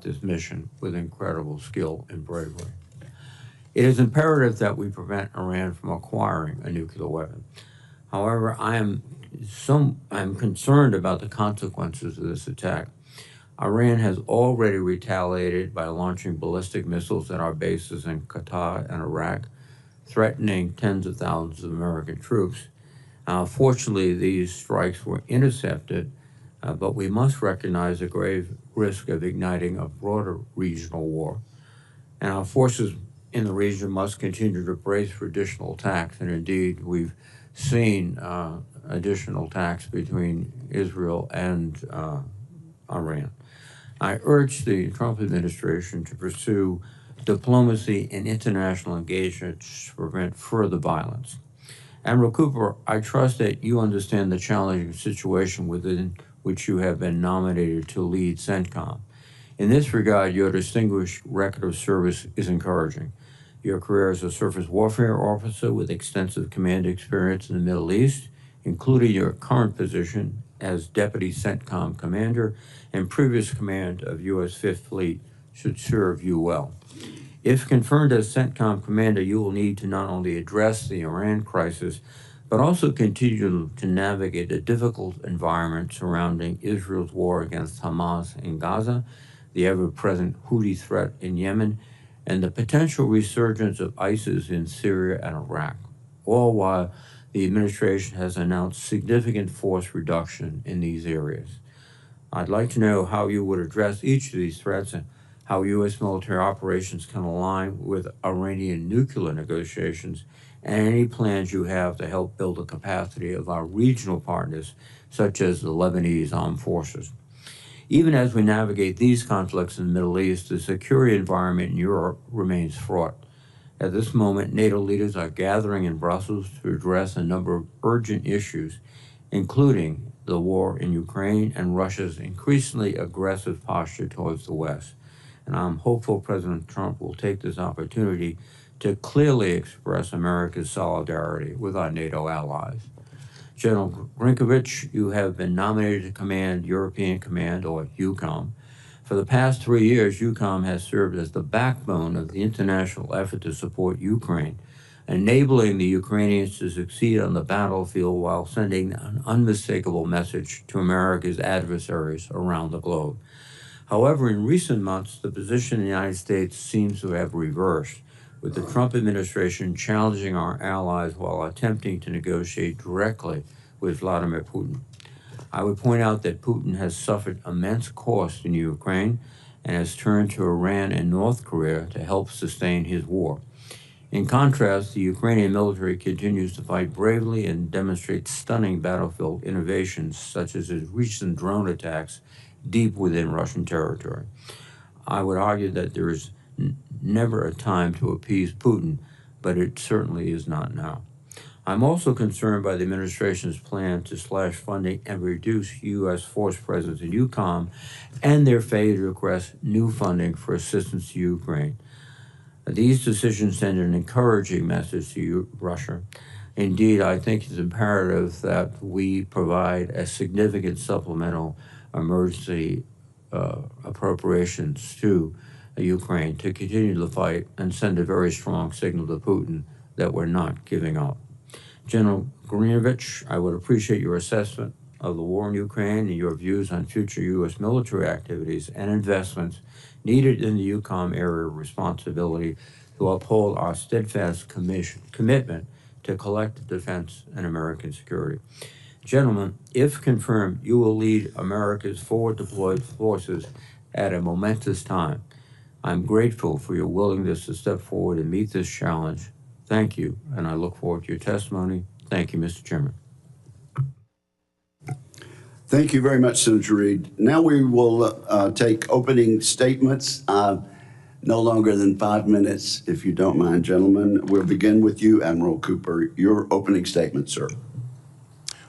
this mission with incredible skill and bravery. It is imperative that we prevent Iran from acquiring a nuclear weapon. However, I am concerned about the consequences of this attack. Iran has already retaliated by launching ballistic missiles at our bases in Qatar and Iraq, threatening tens of thousands of American troops. Fortunately, these strikes were intercepted, but we must recognize the grave risk of igniting a broader regional war. And our forces in the region must continue to brace for additional attacks, and indeed, we've seen additional attacks between Israel and Iran. I urge the Trump administration to pursue diplomacy and international engagement to prevent further violence. Admiral Cooper, I trust that you understand the challenging situation within which you have been nominated to lead CENTCOM. In this regard, your distinguished record of service is encouraging. Your career as a surface warfare officer with extensive command experience in the Middle East, including your current position as Deputy CENTCOM Commander and previous command of U.S. Fifth Fleet, should serve you well. If confirmed as CENTCOM Commander, you will need to not only address the Iran crisis, but also continue to navigate the difficult environment surrounding Israel's war against Hamas in Gaza, the ever-present Houthi threat in Yemen, and the potential resurgence of ISIS in Syria and Iraq, all while the administration has announced significant force reduction in these areas. I'd like to know how you would address each of these threats and how U.S. military operations can align with Iranian nuclear negotiations, and any plans you have to help build the capacity of our regional partners, such as the Lebanese armed forces. Even as we navigate these conflicts in the Middle East, the security environment in Europe remains fraught. At this moment, NATO leaders are gathering in Brussels to address a number of urgent issues, including the war in Ukraine and Russia's increasingly aggressive posture towards the West. And I'm hopeful President Trump will take this opportunity to clearly express America's solidarity with our NATO allies. General Grynkewich, you have been nominated to command European Command, or EUCOM. For the past 3 years, EUCOM has served as the backbone of the international effort to support Ukraine, enabling the Ukrainians to succeed on the battlefield while sending an unmistakable message to America's adversaries around the globe. However, in recent months, the position in the United States seems to have reversed, with the Trump administration challenging our allies while attempting to negotiate directly with Vladimir Putin. I would point out that Putin has suffered immense cost in Ukraine and has turned to Iran and North Korea to help sustain his war. In contrast, the Ukrainian military continues to fight bravely and demonstrates stunning battlefield innovations, such as its recent drone attacks deep within Russian territory. I would argue that there is never a time to appease Putin, but it certainly is not now. I'm also concerned by the administration's plan to slash funding and reduce U.S. force presence in EUCOM and their failure to request new funding for assistance to Ukraine. These decisions send an encouraging message to Russia. Indeed, I think it's imperative that we provide a significant supplemental emergency appropriations to Ukraine to continue the fight and send a very strong signal to Putin that we're not giving up. General Grynkewich, I would appreciate your assessment of the war in Ukraine and your views on future U.S. military activities and investments needed in the EUCOM area of responsibility to uphold our steadfast commitment to collective defense and American security. Gentlemen, if confirmed, you will lead America's forward deployed forces at a momentous time. I'm grateful for your willingness to step forward and meet this challenge. Thank you, and I look forward to your testimony. Thank you, Mr. Chairman. Thank you very much, Senator Reid. Now we will take opening statements, no longer than 5 minutes, if you don't mind, gentlemen. We'll begin with you, Admiral Cooper. Your opening statement, sir.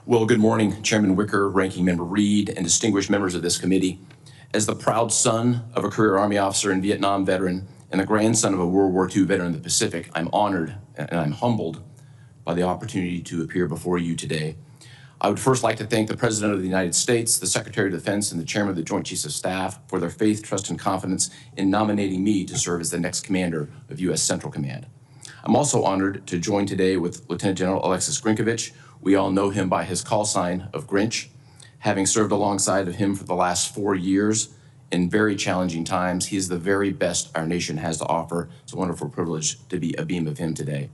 Well, good morning, Chairman Wicker, Ranking Member Reid, and distinguished members of this committee. As the proud son of a career Army officer and Vietnam veteran and the grandson of a World War II veteran of the Pacific, I'm honored and I'm humbled by the opportunity to appear before you today. I would first like to thank the President of the United States, the Secretary of Defense, and the Chairman of the Joint Chiefs of Staff for their faith, trust, and confidence in nominating me to serve as the next Commander of U.S. Central Command. I'm also honored to join today with Lieutenant General Alexus Grynkewich. We all know him by his call sign of Grinch. Having served alongside of him for the last 4 years in very challenging times, he is the very best our nation has to offer. It's a wonderful privilege to be a beam of him today.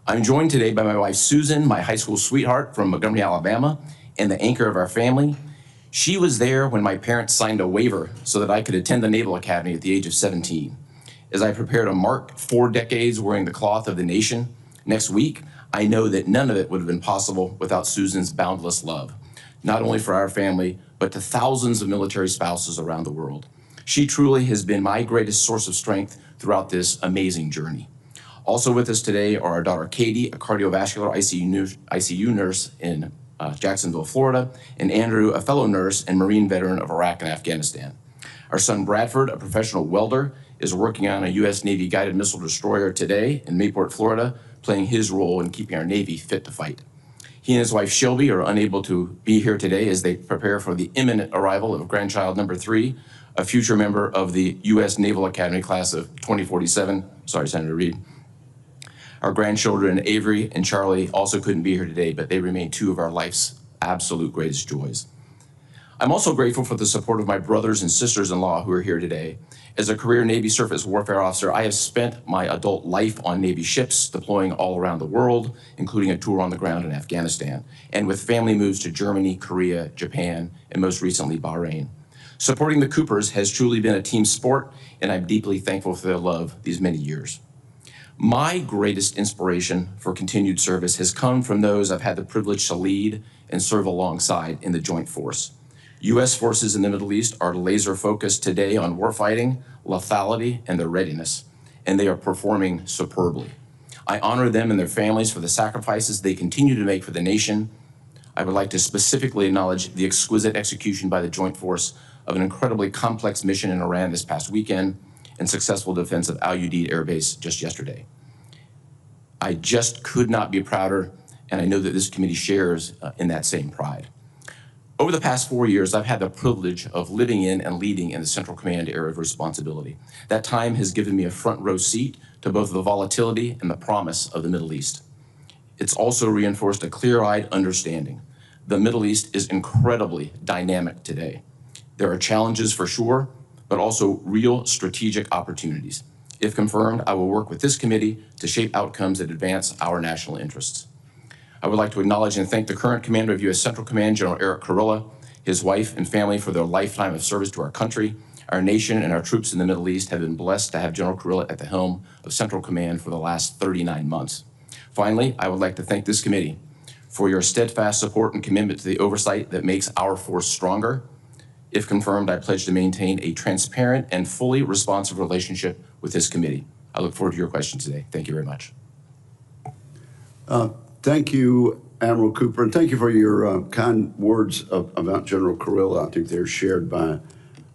I'm joined today by my wife, Susan, my high school sweetheart from Montgomery, Alabama, and the anchor of our family. She was there when my parents signed a waiver so that I could attend the Naval Academy at the age of 17. As I prepare to mark 4 decades wearing the cloth of the nation next week, I know that none of it would have been possible without Susan's boundless love, not only for our family, but to thousands of military spouses around the world. She truly has been my greatest source of strength throughout this amazing journey. Also with us today are our daughter Katie, a cardiovascular ICU nurse in Jacksonville, Florida, and Andrew, a fellow nurse and Marine veteran of Iraq and Afghanistan. Our son Bradford, a professional welder, is working on a U.S. Navy guided missile destroyer today in Mayport, Florida, playing his role in keeping our Navy fit to fight. He and his wife Shelby are unable to be here today as they prepare for the imminent arrival of grandchild number 3, a future member of the U.S. Naval Academy class of 2047. Sorry, Senator Reid. Our grandchildren, Avery and Charlie, also couldn't be here today, but they remain 2 of our life's absolute greatest joys. I'm also grateful for the support of my brothers and sisters-in-law who are here today. As a career Navy surface warfare officer, I have spent my adult life on Navy ships, deploying all around the world, including a tour on the ground in Afghanistan, and with family moves to Germany, Korea, Japan, and most recently, Bahrain. Supporting the Coopers has truly been a team sport, and I'm deeply thankful for their love these many years. My greatest inspiration for continued service has come from those I've had the privilege to lead and serve alongside in the Joint Force. U.S. forces in the Middle East are laser focused today on warfighting, lethality, and their readiness, and they are performing superbly. I honor them and their families for the sacrifices they continue to make for the nation. I would like to specifically acknowledge the exquisite execution by the Joint Force of an incredibly complex mission in Iran this past weekend and successful defense of Al Udeid Air Base just yesterday. I just could not be prouder, and I know that this committee shares in that same pride. Over the past 4 years, I've had the privilege of living in and leading in the Central Command area of responsibility. That time has given me a front row seat to both the volatility and the promise of the Middle East. It's also reinforced a clear-eyed understanding. The Middle East is incredibly dynamic today. There are challenges for sure, but also real strategic opportunities. If confirmed, I will work with this committee to shape outcomes that advance our national interests. I would like to acknowledge and thank the current Commander of U.S. Central Command, General Eric Kurilla, his wife and family for their lifetime of service to our country. Our nation and our troops in the Middle East have been blessed to have General Kurilla at the helm of Central Command for the last 39 months. Finally, I would like to thank this committee for your steadfast support and commitment to the oversight that makes our force stronger. If confirmed, I pledge to maintain a transparent and fully responsive relationship with this committee. I look forward to your questions today. Thank you very much. Thank you, Admiral Cooper, and thank you for your kind words about General Kurilla. I think they're shared by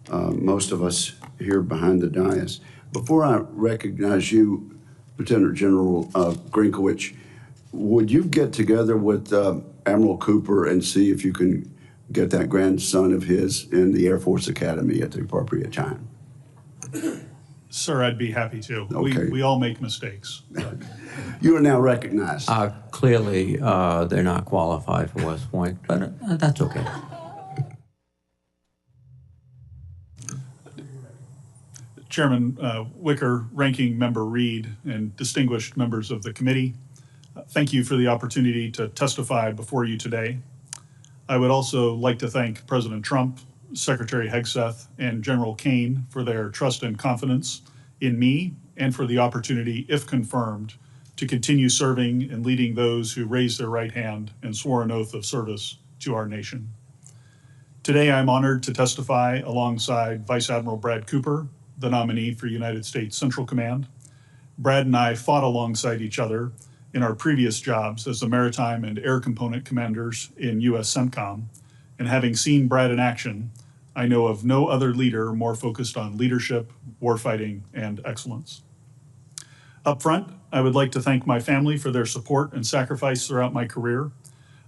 most of us here behind the dais. Before I recognize you, Lieutenant General Grynkewich, would you get together with Admiral Cooper and see if you can get that grandson of his in the Air Force Academy at the appropriate time? Sir, I'd be happy to. Okay. We all make mistakes. You are now recognized. Clearly, they're not qualified for West Point, but that's okay. Chairman Wicker, Ranking Member Reed, and distinguished members of the committee, thank you for the opportunity to testify before you today. I would also like to thank President Trump, Secretary Hegseth, and General Kane for their trust and confidence in me and for the opportunity, if confirmed, to continue serving and leading those who raised their right hand and swore an oath of service to our nation. Today, I'm honored to testify alongside Vice Admiral Brad Cooper, the nominee for United States Central Command. Brad and I fought alongside each other in our previous jobs as the Maritime and Air Component Commanders in U.S. CENTCOM, and having seen Brad in action, I know of no other leader more focused on leadership, warfighting, and excellence. Up front, I would like to thank my family for their support and sacrifice throughout my career.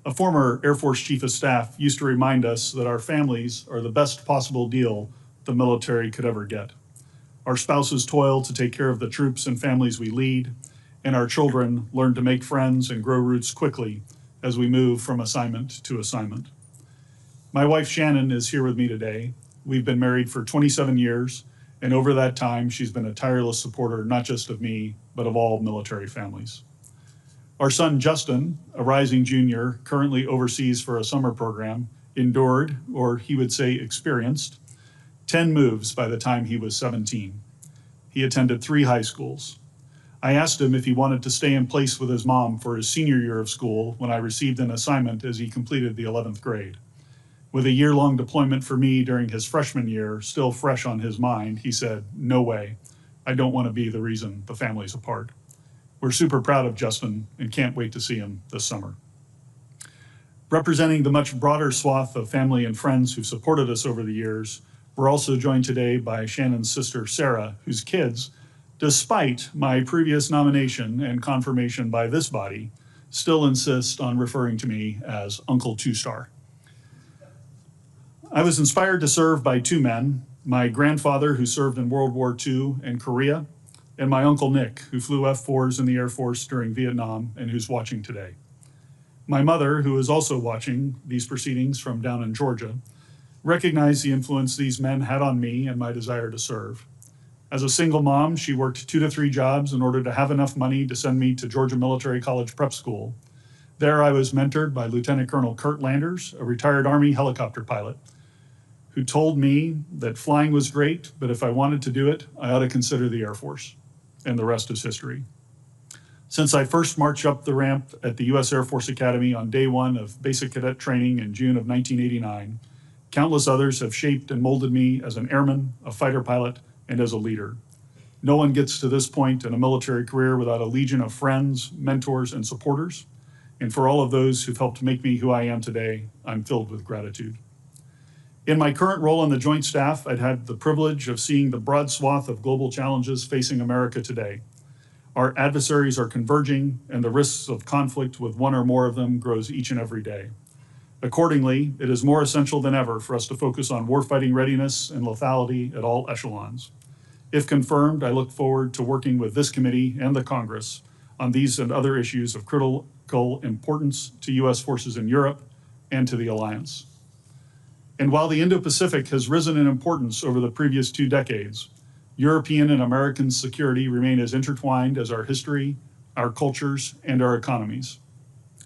A former Air Force Chief of Staff used to remind us that our families are the best possible deal the military could ever get. Our spouses toil to take care of the troops and families we lead, and our children learn to make friends and grow roots quickly as we move from assignment to assignment. My wife Shannon is here with me today. We've been married for 27 years, and over that time, she's been a tireless supporter not just of me, but of all military families. Our son Justin, a rising junior, currently overseas for a summer program, endured, or he would say experienced, 10 moves by the time he was 17. He attended 3 high schools. I asked him if he wanted to stay in place with his mom for his senior year of school when I received an assignment as he completed the 11th grade. With a year-long deployment for me during his freshman year still fresh on his mind, he said, "No way. I don't want to be the reason the family's apart." We're super proud of Justin and can't wait to see him this summer. Representing the much broader swath of family and friends who've supported us over the years, we're also joined today by Shannon's sister, Sarah, whose kids, despite my previous nomination and confirmation by this body, still insist on referring to me as Uncle Two-Star. I was inspired to serve by 2 men, my grandfather who served in World War II and Korea, and my Uncle Nick, who flew F-4s in the Air Force during Vietnam and who's watching today. My mother, who is also watching these proceedings from down in Georgia, recognized the influence these men had on me and my desire to serve. As a single mom, she worked 2 to 3 jobs in order to have enough money to send me to Georgia Military College Prep School. There I was mentored by Lieutenant Colonel Kurt Landers, a retired Army helicopter pilot, who told me that flying was great, but if I wanted to do it, I ought to consider the Air Force. And the rest is history. Since I first marched up the ramp at the U.S. Air Force Academy on day 1 of basic cadet training in June of 1989, countless others have shaped and molded me as an airman, a fighter pilot, and as a leader. No one gets to this point in a military career without a legion of friends, mentors, and supporters. And for all of those who've helped make me who I am today, I'm filled with gratitude. In my current role on the Joint Staff, I'd had the privilege of seeing the broad swath of global challenges facing America today. Our adversaries are converging, and the risks of conflict with one or more of them grows each and every day. Accordingly, it is more essential than ever for us to focus on warfighting readiness and lethality at all echelons. If confirmed, I look forward to working with this committee and the Congress on these and other issues of critical importance to U.S. forces in Europe and to the alliance. And while the Indo-Pacific has risen in importance over the previous 2 decades, European and American security remain as intertwined as our history, our cultures, and our economies.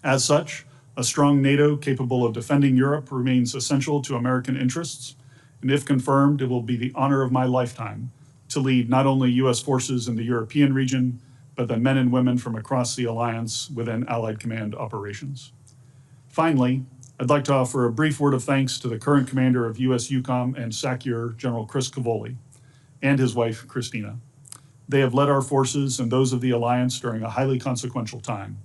As such, a strong NATO capable of defending Europe remains essential to American interests, and if confirmed, it will be the honor of my lifetime to lead not only U.S. forces in the European region, but the men and women from across the alliance within Allied Command operations. Finally, I'd like to offer a brief word of thanks to the current commander of U.S. EUCOM and SACEUR, General Chris Cavoli, and his wife, Christina. They have led our forces and those of the alliance during a highly consequential time,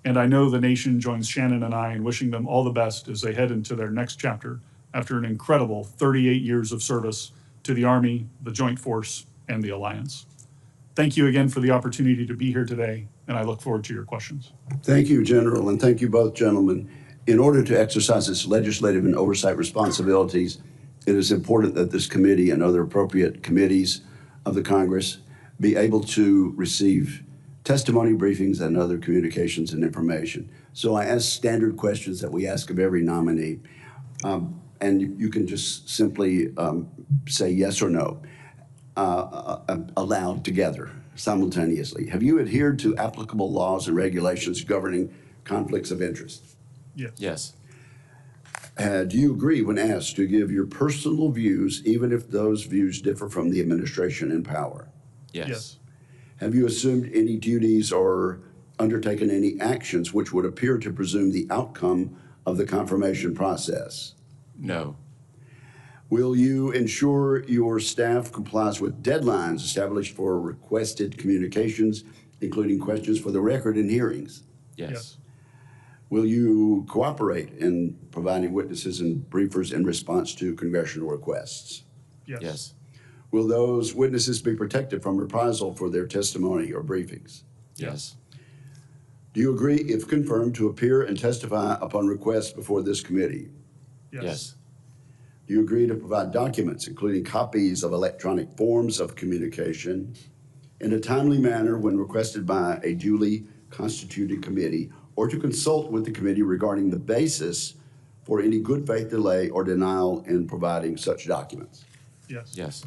and I know the nation joins Shannon and I in wishing them all the best as they head into their next chapter after an incredible 38 years of service to the Army, the Joint Force, and the alliance. Thank you again for the opportunity to be here today, and I look forward to your questions. Thank you, General, and thank you both, gentlemen. In order to exercise its legislative and oversight responsibilities, it is important that this committee and other appropriate committees of the Congress be able to receive testimony briefings and other communications and information. So I ask standard questions that we ask of every nominee, and you can just simply say yes or no aloud together, simultaneously. Have you adhered to applicable laws and regulations governing conflicts of interest? Yes. Yes. Do you agree when asked to give your personal views, even if those views differ from the administration in power? Yes. Yes. Have you assumed any duties or undertaken any actions which would appear to presume the outcome of the confirmation process? No. Will you ensure your staff complies with deadlines established for requested communications, including questions for the record in hearings? Yes. Will you cooperate in providing witnesses and briefers in response to congressional requests? Yes. Yes. Will those witnesses be protected from reprisal for their testimony or briefings? Yes. Do you agree, if confirmed, to appear and testify upon request before this committee? Yes. Do you agree to provide documents, including copies of electronic forms of communication, in a timely manner when requested by a duly constituted committee, or to consult with the committee regarding the basis for any good faith delay or denial in providing such documents? Yes. Yes.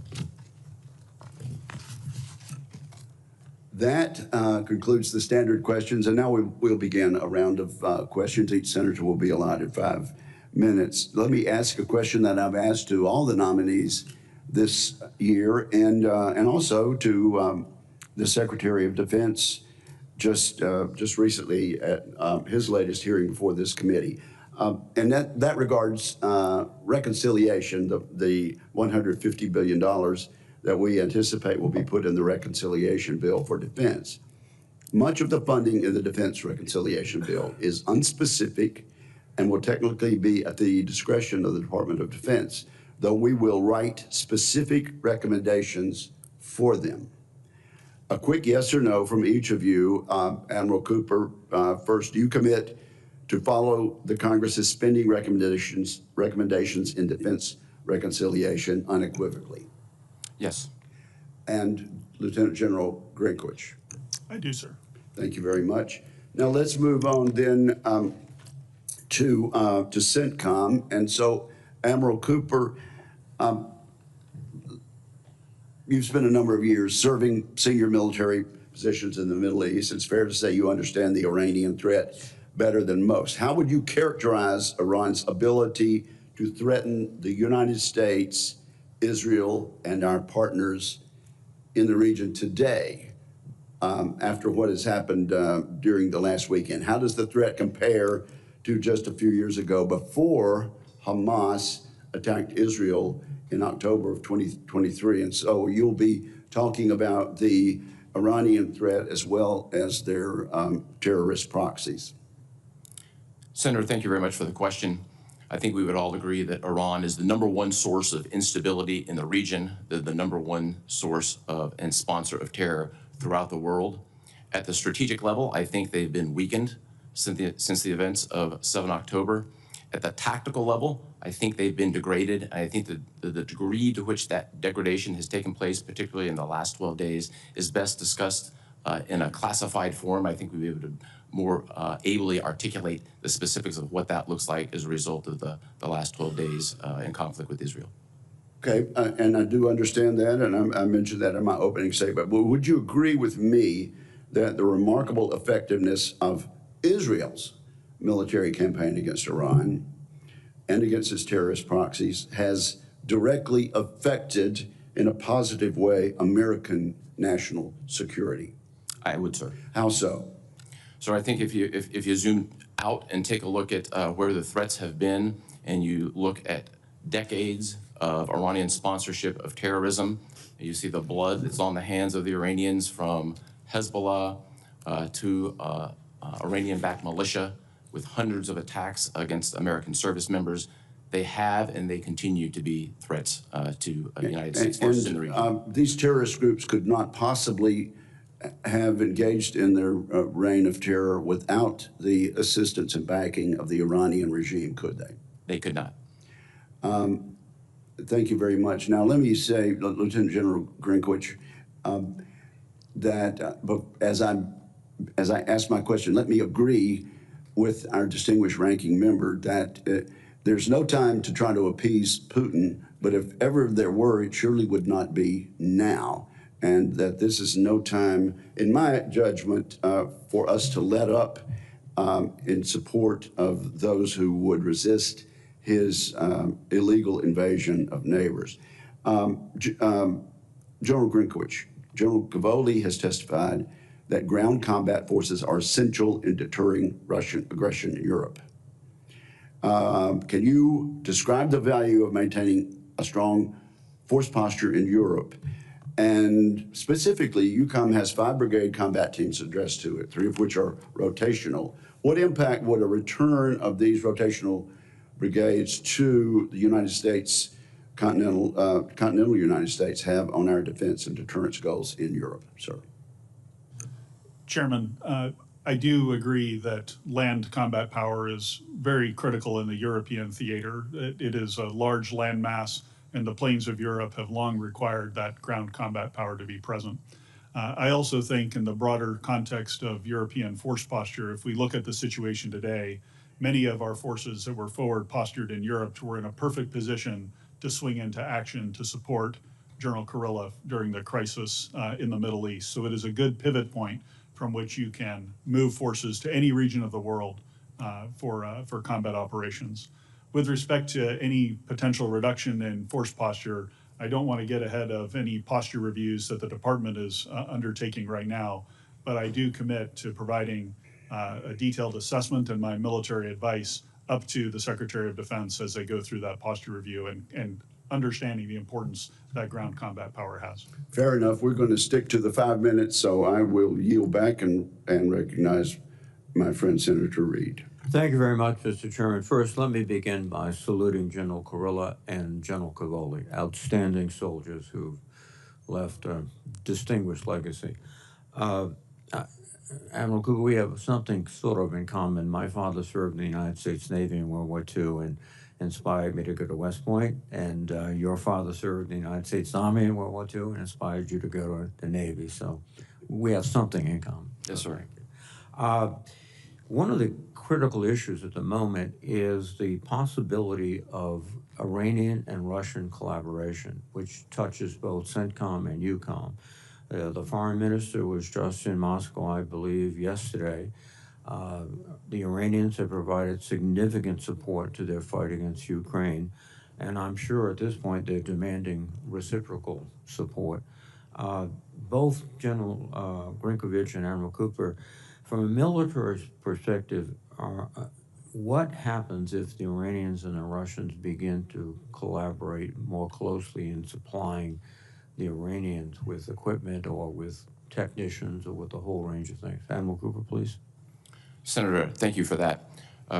That concludes the standard questions, and now we'll begin a round of questions. Each senator will be allotted 5 minutes. Let me ask a question that I've asked to all the nominees this year, and also to the Secretary of Defense just recently at his latest hearing before this committee. And that regards reconciliation, the $150 billion that we anticipate will be put in the reconciliation bill for defense. Much of the funding in the defense reconciliation bill is unspecific and will technically be at the discretion of the Department of Defense, though we will write specific recommendations for them. A quick yes or no from each of you. Admiral Cooper, first, do you commit to follow the Congress's spending recommendations in defense reconciliation unequivocally? Yes. And Lieutenant General Grynkewich? I do, sir. Thank you very much. Now let's move on then to CENTCOM. And so, Admiral Cooper, you've spent a number of years serving senior military positions in the Middle East. It's fair to say you understand the Iranian threat better than most. How would you characterize Iran's ability to threaten the United States, Israel, and our partners in the region today after what has happened during the last weekend? How does the threat compare to just a few years ago before Hamas attacked Israel in October of 2023? And so you'll be talking about the Iranian threat as well as their terrorist proxies. Senator, thank you very much for the question. I think we would all agree that Iran is the #1 source of instability in the region, the #1 source of and sponsor of terror throughout the world. At the strategic level, I think they've been weakened since the events of 7 October. At the tactical level, I think they've been degraded. I think the degree to which that degradation has taken place, particularly in the last 12 days, is best discussed in a classified form. I think we'll be able to more ably articulate the specifics of what that looks like as a result of the last 12 days in conflict with Israel. Okay, and I do understand that, and I mentioned that in my opening statement. But would you agree with me that the remarkable effectiveness of Israel's military campaign against Iran and against its terrorist proxies has directly affected, in a positive way, American national security? I would, sir. How so? So I think if you zoom out and take a look at where the threats have been, and you look at decades of Iranian sponsorship of terrorism, you see the blood that's on the hands of the Iranians, from Hezbollah to Iranian-backed militia, with hundreds of attacks against American service members. They have and they continue to be threats to the United States forces in the region. These terrorist groups could not possibly have engaged in their reign of terror without the assistance and backing of the Iranian regime, could they? They could not. Thank you very much. Now, let me say, Lieutenant General Grynkewich, that as I ask my question, let me agree with our distinguished ranking member that there's no time to try to appease Putin, but if ever there were, it surely would not be now. And that this is no time, in my judgment, for us to let up in support of those who would resist his illegal invasion of neighbors. General Grynkewich, General Cavoli has testified that ground combat forces are essential in deterring Russian aggression in Europe. Can you describe the value of maintaining a strong force posture in Europe? And specifically, EUCOM has 5 brigade combat teams addressed to it, 3 of which are rotational. What impact would a return of these rotational brigades to the United States, continental United States, have on our defense and deterrence goals in Europe, sir? Chairman, I do agree that land combat power is very critical in the European theater. It is a large landmass, and the plains of Europe have long required that ground combat power to be present. I also think in the broader context of European force posture, if we look at the situation today, many of our forces that were forward postured in Europe were in a perfect position to swing into action to support General Kurilla during the crisis in the Middle East. So it is a good pivot point from which you can move forces to any region of the world for combat operations. With respect to any potential reduction in force posture, I don't want to get ahead of any posture reviews that the department is undertaking right now, but I do commit to providing a detailed assessment and my military advice up to the Secretary of Defense as they go through that posture review and understanding the importance that ground combat power has. Fair enough. We're going to stick to the 5 minutes, so I will yield back and recognize my friend Senator Reid. Thank you very much, Mr. Chairman. First, let me begin by saluting General Kurilla and General Cavoli, outstanding soldiers who've left a distinguished legacy. Admiral Cooper, we have something sort of in common. My father served in the United States Navy in World War II and inspired me to go to West Point, and your father served in the United States Army in World War II and inspired you to go to the Navy. So we have something in common. Yes, sir. One of the critical issues at the moment is the possibility of Iranian and Russian collaboration, which touches both CENTCOM and EUCOM. The foreign minister was just in Moscow, I believe, yesterday. The Iranians have provided significant support to their fight against Ukraine, and I'm sure at this point they're demanding reciprocal support. Both General Grynkewich and Admiral Cooper, from a military perspective, what happens if the Iranians and the Russians begin to collaborate more closely in supplying the Iranians with equipment or with technicians or with a whole range of things? Admiral Cooper, please. Senator, thank you for that.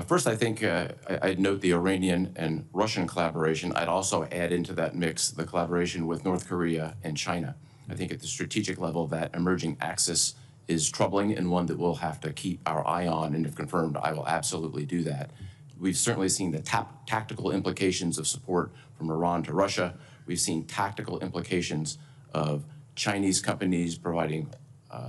First, I think I'd note the Iranian and Russian collaboration. I'd also add into that mix the collaboration with North Korea and China. I think at the strategic level, that emerging axis is troubling and one that we'll have to keep our eye on, and if confirmed, I will absolutely do that. We've certainly seen the tactical implications of support from Iran to Russia. We've seen tactical implications of Chinese companies providing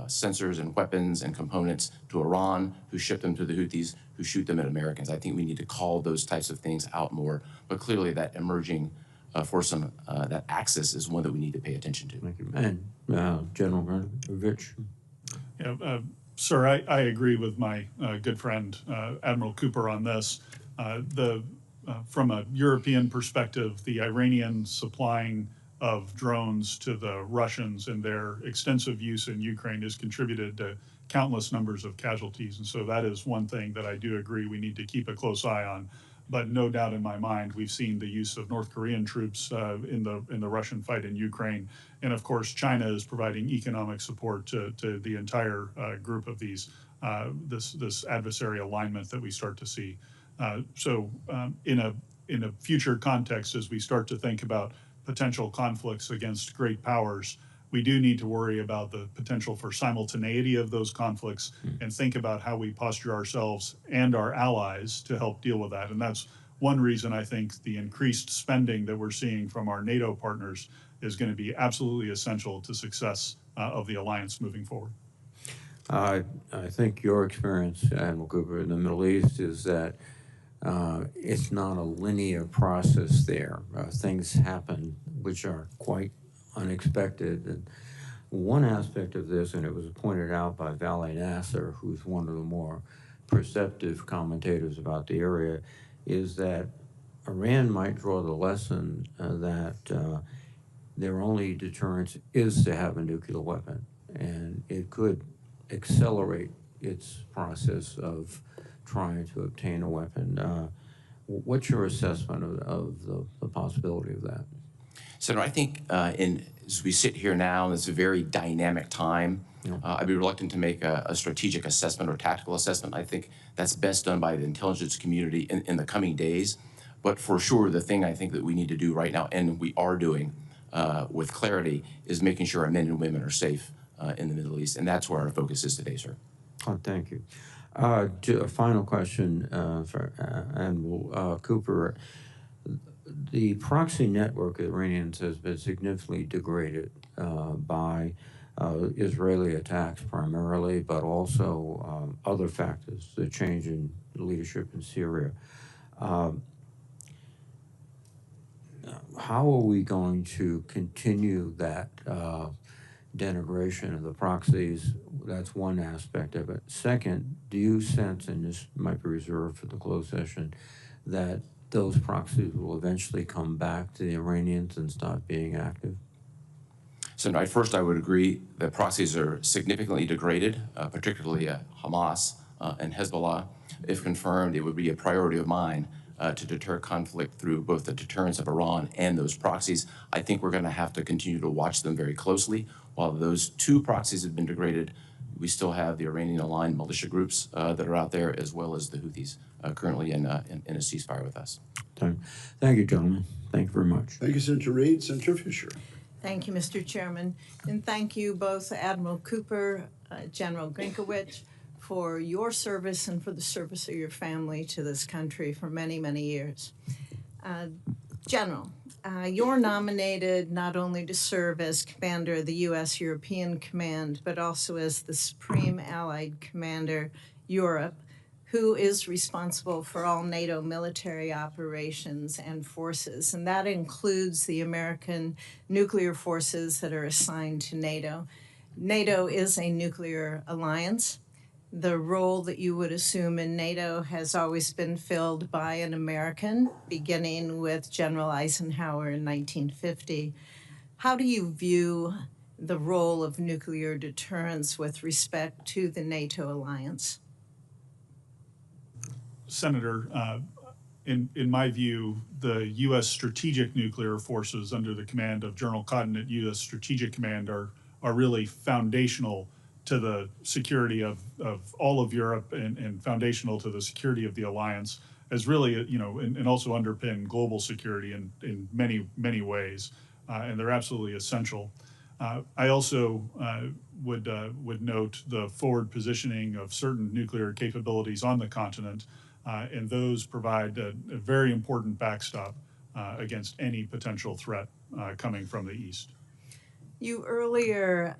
sensors and weapons and components to Iran, who ship them to the Houthis, who shoot them at Americans. I think we need to call those types of things out more, but clearly that emerging foursome, that axis is one that we need to pay attention to. Thank you. And General Grynkewich. Yeah, sir, I agree with my good friend Admiral Cooper on this. From a European perspective, the Iranian supplying of drones to the Russians and their extensive use in Ukraine has contributed to countless numbers of casualties. And so that is one thing that I do agree we need to keep a close eye on. But no doubt in my mind, we've seen the use of North Korean troops in the Russian fight in Ukraine. And of course, China is providing economic support to the entire group of these, this adversary alignment that we start to see. So in a future context, as we start to think about potential conflicts against great powers, we do need to worry about the potential for simultaneity of those conflicts and think about how we posture ourselves and our allies to help deal with that. And that's one reason I think the increased spending that we're seeing from our NATO partners is going to be absolutely essential to success of the alliance moving forward. I think your experience, Admiral Cooper, in the Middle East is that it's not a linear process there. Things happen which are quite unexpected. And one aspect of this, and it was pointed out by Vali Nasser, who's one of the more perceptive commentators about the area, is that Iran might draw the lesson that their only deterrence is to have a nuclear weapon, and it could accelerate its process of trying to obtain a weapon. What's your assessment of the possibility of that? Senator, I think as we sit here now, it's a very dynamic time. I'd be reluctant to make a strategic assessment or tactical assessment. I think that's best done by the intelligence community in the coming days. But for sure, the thing I think that we need to do right now, and we are doing with clarity, is making sure our men and women are safe in the Middle East. And that's where our focus is today, sir. Oh, thank you. A final question for Admiral Cooper. The proxy network of the Iranians has been significantly degraded by Israeli attacks primarily, but also other factors, the change in leadership in Syria. How are we going to continue that denigration of the proxies? That's one aspect of it. Second, do you sense, and this might be reserved for the closed session, that those proxies will eventually come back to the Iranians and stop being active? So first, I would agree that proxies are significantly degraded, particularly Hamas and Hezbollah. If confirmed, it would be a priority of mine to deter conflict through both the deterrence of Iran and those proxies. I think we're going to have to continue to watch them very closely. While those two proxies have been degraded, we still have the Iranian-aligned militia groups that are out there, as well as the Houthis currently in a ceasefire with us. Thank you, gentlemen. Thank you very much. Thank you, Senator Reid. Senator Fisher. Thank you, Mr. Chairman, and thank you both Admiral Cooper, General Grynkewich, for your service and for the service of your family to this country for many, many years. General, you're nominated not only to serve as Commander of the U.S. European Command, but also as the Supreme Allied Commander, Europe, who is responsible for all NATO military operations and forces, and that includes the American nuclear forces that are assigned to NATO. NATO is a nuclear alliance. The role that you would assume in NATO has always been filled by an American, beginning with General Eisenhower in 1950. How do you view the role of nuclear deterrence with respect to the NATO alliance? Senator, in my view, the U.S. strategic nuclear forces under the command of General Cotton at U.S. Strategic Command are really foundational to the security of all of Europe and foundational to the security of the alliance, as really, and also underpin global security in many, many ways. And they're absolutely essential. I also would note the forward positioning of certain nuclear capabilities on the continent, and those provide a very important backstop against any potential threat coming from the east. You earlier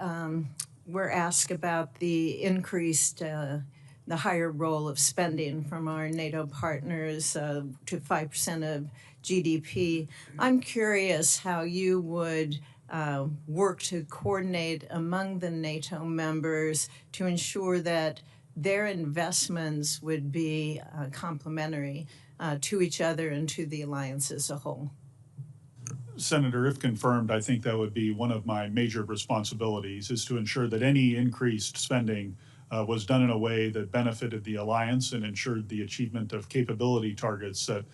were asked about the increased, the higher role of spending from our NATO partners to 5% of GDP. I'm curious how you would work to coordinate among the NATO members to ensure that their investments would be complementary to each other and to the alliance as a whole. Senator, if confirmed, I think that would be one of my major responsibilities, is to ensure that any increased spending was done in a way that benefited the alliance and ensured the achievement of capability targets that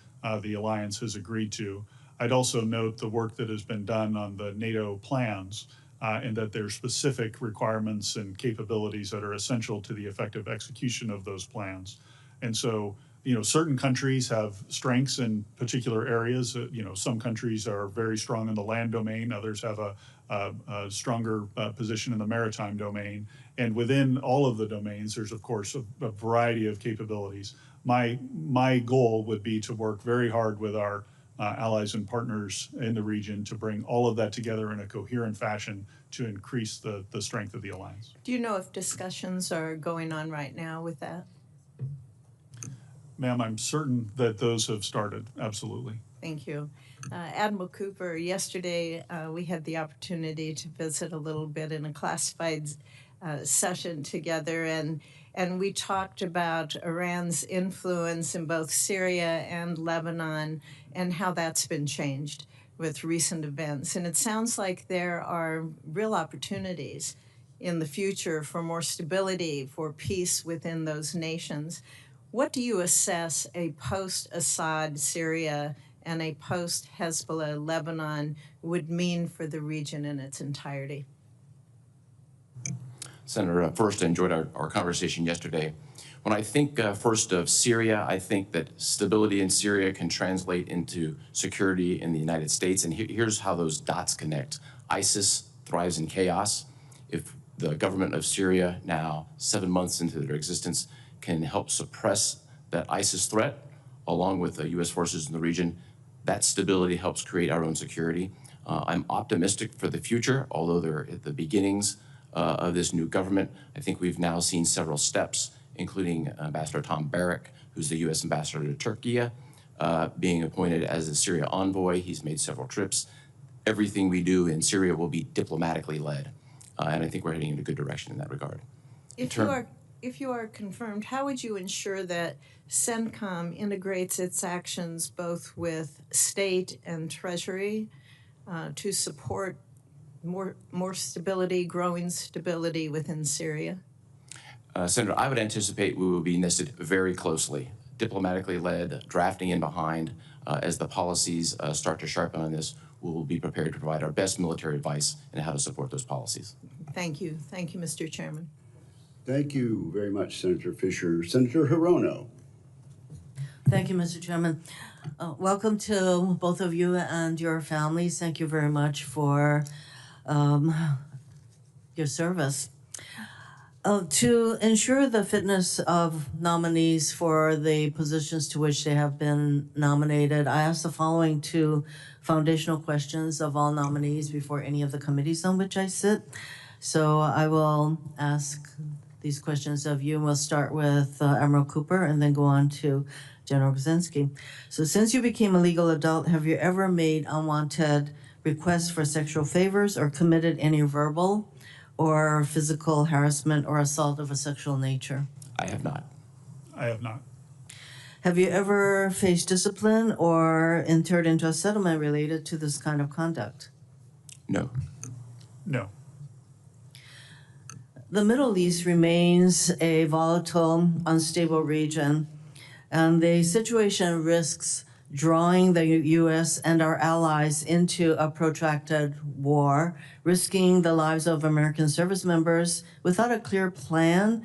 the alliance has agreed to. I'd also note the work that has been done on the NATO plans and that there are specific requirements and capabilities that are essential to the effective execution of those plans. And so, certain countries have strengths in particular areas. Some countries are very strong in the land domain. Others have a stronger position in the maritime domain. And within all of the domains, there's, of course, a variety of capabilities. My goal would be to work very hard with our allies and partners in the region to bring all of that together in a coherent fashion to increase the strength of the alliance. Do you know if discussions are going on right now with that? Ma'am, I'm certain that those have started, absolutely. Thank you. Admiral Cooper, yesterday we had the opportunity to visit a little bit in a classified session together, and we talked about Iran's influence in both Syria and Lebanon and how that's been changed with recent events. And it sounds like there are real opportunities in the future for more stability, for peace within those nations. What do you assess a post-Assad Syria and a post-Hezbollah Lebanon would mean for the region in its entirety? Senator, first, I enjoyed our conversation yesterday. When I think first of Syria, I think that stability in Syria can translate into security in the United States. And here's how those dots connect. ISIS thrives in chaos. If the government of Syria, now 7 months into their existence, can help suppress that ISIS threat, along with the U.S. forces in the region. That stability helps create our own security. I'm optimistic for the future, although they're at the beginnings of this new government. I think we've now seen several steps, including Ambassador Tom Barrack, who's the U.S. ambassador to Turkey, being appointed as the Syria envoy. He's made several trips. Everything we do in Syria will be diplomatically led, and I think we're heading in a good direction in that regard. If you are confirmed, how would you ensure that CENTCOM integrates its actions both with state and treasury to support more stability, growing stability within Syria? Senator, I would anticipate we will be nested very closely, diplomatically led, drafting in behind. As the policies start to sharpen on this, we will be prepared to provide our best military advice on how to support those policies. Thank you, Mr. Chairman. Thank you very much, Senator Fisher. Senator Hirono. Thank you, Mr. Chairman. Welcome to both of you and your families. Thank you very much for your service. To ensure the fitness of nominees for the positions to which they have been nominated, I ask the following two foundational questions of all nominees before any of the committees on which I sit. So I will ask these questions of you, and we'll start with Admiral Cooper and then go on to General Brzezinski. So since you became a legal adult, have you ever made unwanted requests for sexual favors or committed any verbal or physical harassment or assault of a sexual nature? I have not. I have not. Have you ever faced discipline or entered into a settlement related to this kind of conduct? No. No. The Middle East remains a volatile, unstable region, and the situation risks drawing the U.S. and our allies into a protracted war, risking the lives of American service members without a clear plan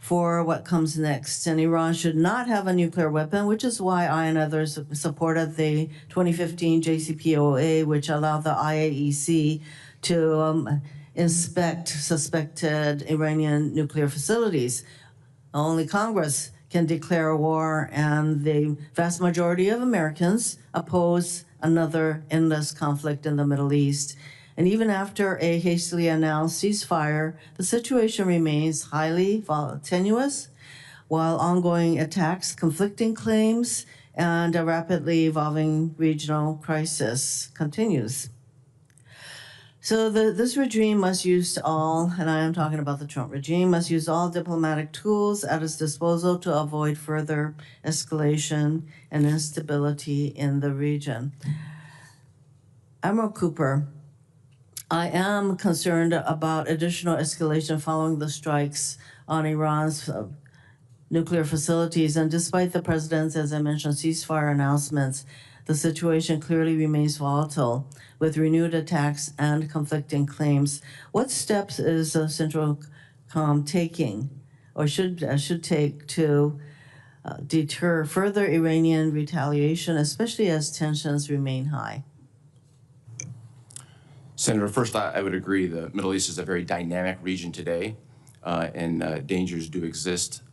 for what comes next. And Iran should not have a nuclear weapon, which is why I and others supported the 2015 JCPOA, which allowed the IAEC to inspect suspected Iranian nuclear facilities. Only Congress can declare a war, and the vast majority of Americans oppose another endless conflict in the Middle East. And even after a hastily announced ceasefire, the situation remains highly tenuous, while ongoing attacks, conflicting claims, and a rapidly evolving regional crisis continues. So this regime must use all, and I am talking about the Trump regime, must use all diplomatic tools at its disposal to avoid further escalation and instability in the region. Admiral Cooper, I am concerned about additional escalation following the strikes on Iran's nuclear facilities, and despite the president's, as I mentioned, ceasefire announcements, the situation clearly remains volatile, with renewed attacks and conflicting claims. What steps is CENTCOM taking, or should take, to deter further Iranian retaliation, especially as tensions remain high? Senator, first, I would agree the Middle East is a very dynamic region today, and dangers do exist.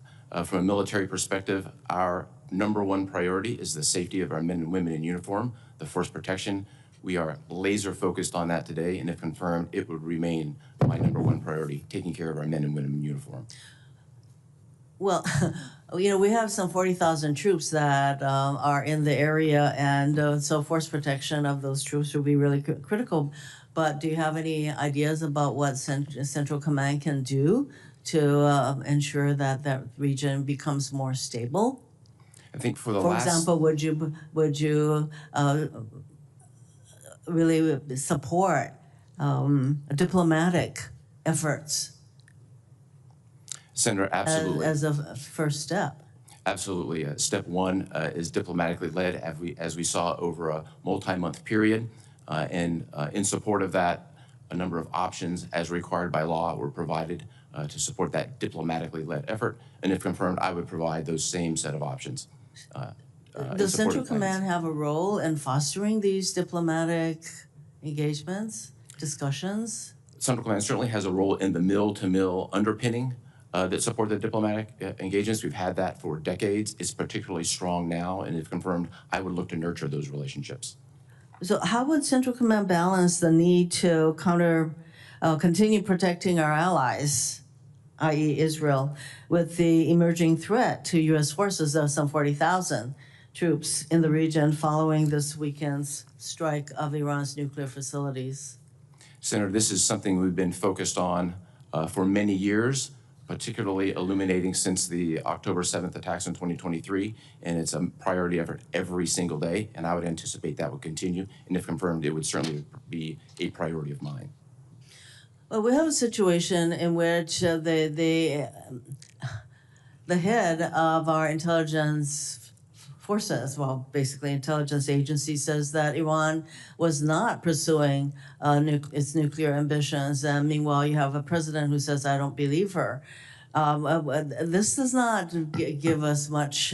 From a military perspective, our number one priority is the safety of our men and women in uniform, the force protection. We are laser focused on that today, and if confirmed, it would remain my number one priority, taking care of our men and women in uniform. Well, we have some 40,000 troops that are in the area, and so force protection of those troops will be really critical. But do you have any ideas about what Central Command can do to ensure that that region becomes more stable? I think for example, would you really support diplomatic efforts? Senator, absolutely. As a first step. Absolutely. Step one is diplomatically led, as we saw over a multi-month period. And in support of that, a number of options, as required by law, were provided to support that diplomatically led effort. And if confirmed, I would provide those same set of options. Does Central Command have a role in fostering these diplomatic engagements, discussions? Central Command certainly has a role in the mill-to-mill underpinning that support the diplomatic engagements. We've had that for decades. It's particularly strong now, and if confirmed, I would look to nurture those relationships. So how would Central Command balance the need to continue protecting our allies, i.e. Israel, with the emerging threat to U.S. forces of some 40,000 troops in the region following this weekend's strike of Iran's nuclear facilities? Senator, this is something we've been focused on for many years, particularly illuminating since the October 7th attacks in 2023, and it's a priority effort every single day, and I would anticipate that would continue, and if confirmed, it would certainly be a priority of mine. Well, we have a situation in which the head of our intelligence forces, well, basically intelligence agency, says that Iran was not pursuing its nuclear ambitions. And meanwhile, you have a president who says, I don't believe her. This does not give us much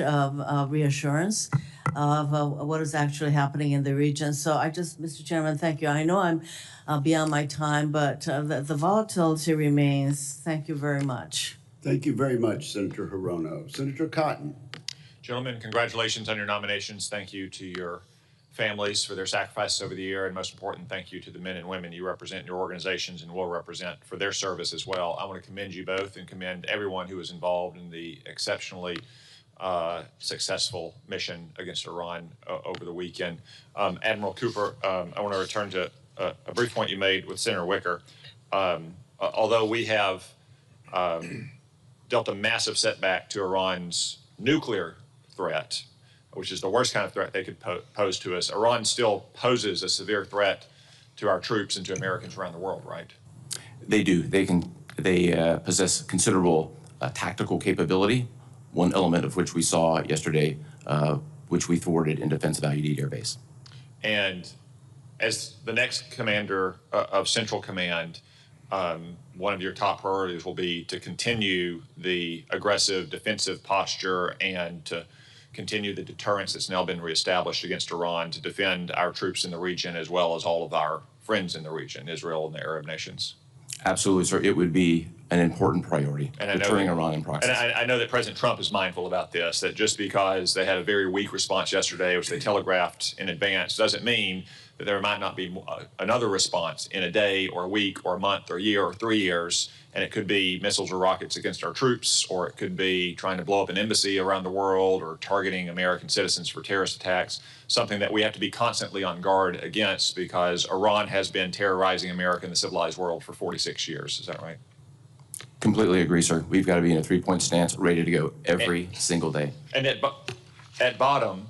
reassurance of what is actually happening in the region. So Mr. Chairman, thank you. I know I'm beyond my time, but the volatility remains. Thank you very much. Thank you very much, Senator Hirono. Senator Cotton. Gentlemen, congratulations on your nominations. Thank you to your families for their sacrifices over the year, and most important, thank you to the men and women you represent in your organizations and will represent for their service as well. I want to commend you both and commend everyone who was involved in the exceptionally successful mission against Iran over the weekend. Admiral Cooper, I want to return to a brief point you made with Senator Wicker. Although we have dealt a massive setback to Iran's nuclear threat, which is the worst kind of threat they could pose to us, Iran still poses a severe threat to our troops and to Americans around the world, right? They do. They possess considerable tactical capability, one element of which we saw yesterday, which we thwarted in defense of Al Udeid Air Base. And as the next commander of Central Command, one of your top priorities will be to continue the aggressive defensive posture and to continue the deterrence that's now been reestablished against Iran to defend our troops in the region as well as all of our friends in the region, Israel and the Arab nations. Absolutely, sir. It would be an important priority, And deterring Iran in proxy. And I know that President Trump is mindful about this, that just because they had a very weak response yesterday, which they telegraphed in advance, doesn't mean that there might not be another response in a day or a week or a month or a year or 3 years. And it could be missiles or rockets against our troops, or it could be trying to blow up an embassy around the world or targeting American citizens for terrorist attacks, something that we have to be constantly on guard against because Iran has been terrorizing America and the civilized world for 46 years. Is that right? Completely agree, sir. We've got to be in a three-point stance, ready to go every single day. And at bottom,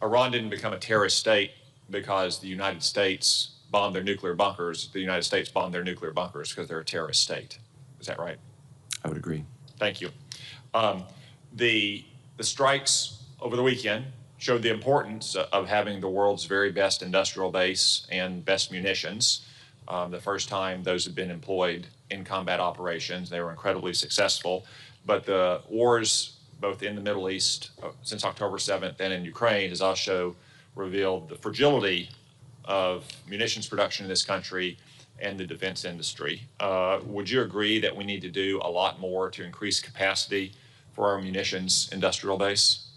Iran didn't become a terrorist state because the United States bombed their nuclear bunkers. The United States bombed their nuclear bunkers because they're a terrorist state. Is that right? I would agree. Thank you. The strikes over the weekend showed the importance of having the world's very best industrial base and best munitions. The first time those had been employed in combat operations. They were incredibly successful. But the wars, both in the Middle East since October 7th and in Ukraine, has also revealed the fragility of munitions production in this country and the defense industry. Would you agree that we need to do a lot more to increase capacity for our munitions industrial base?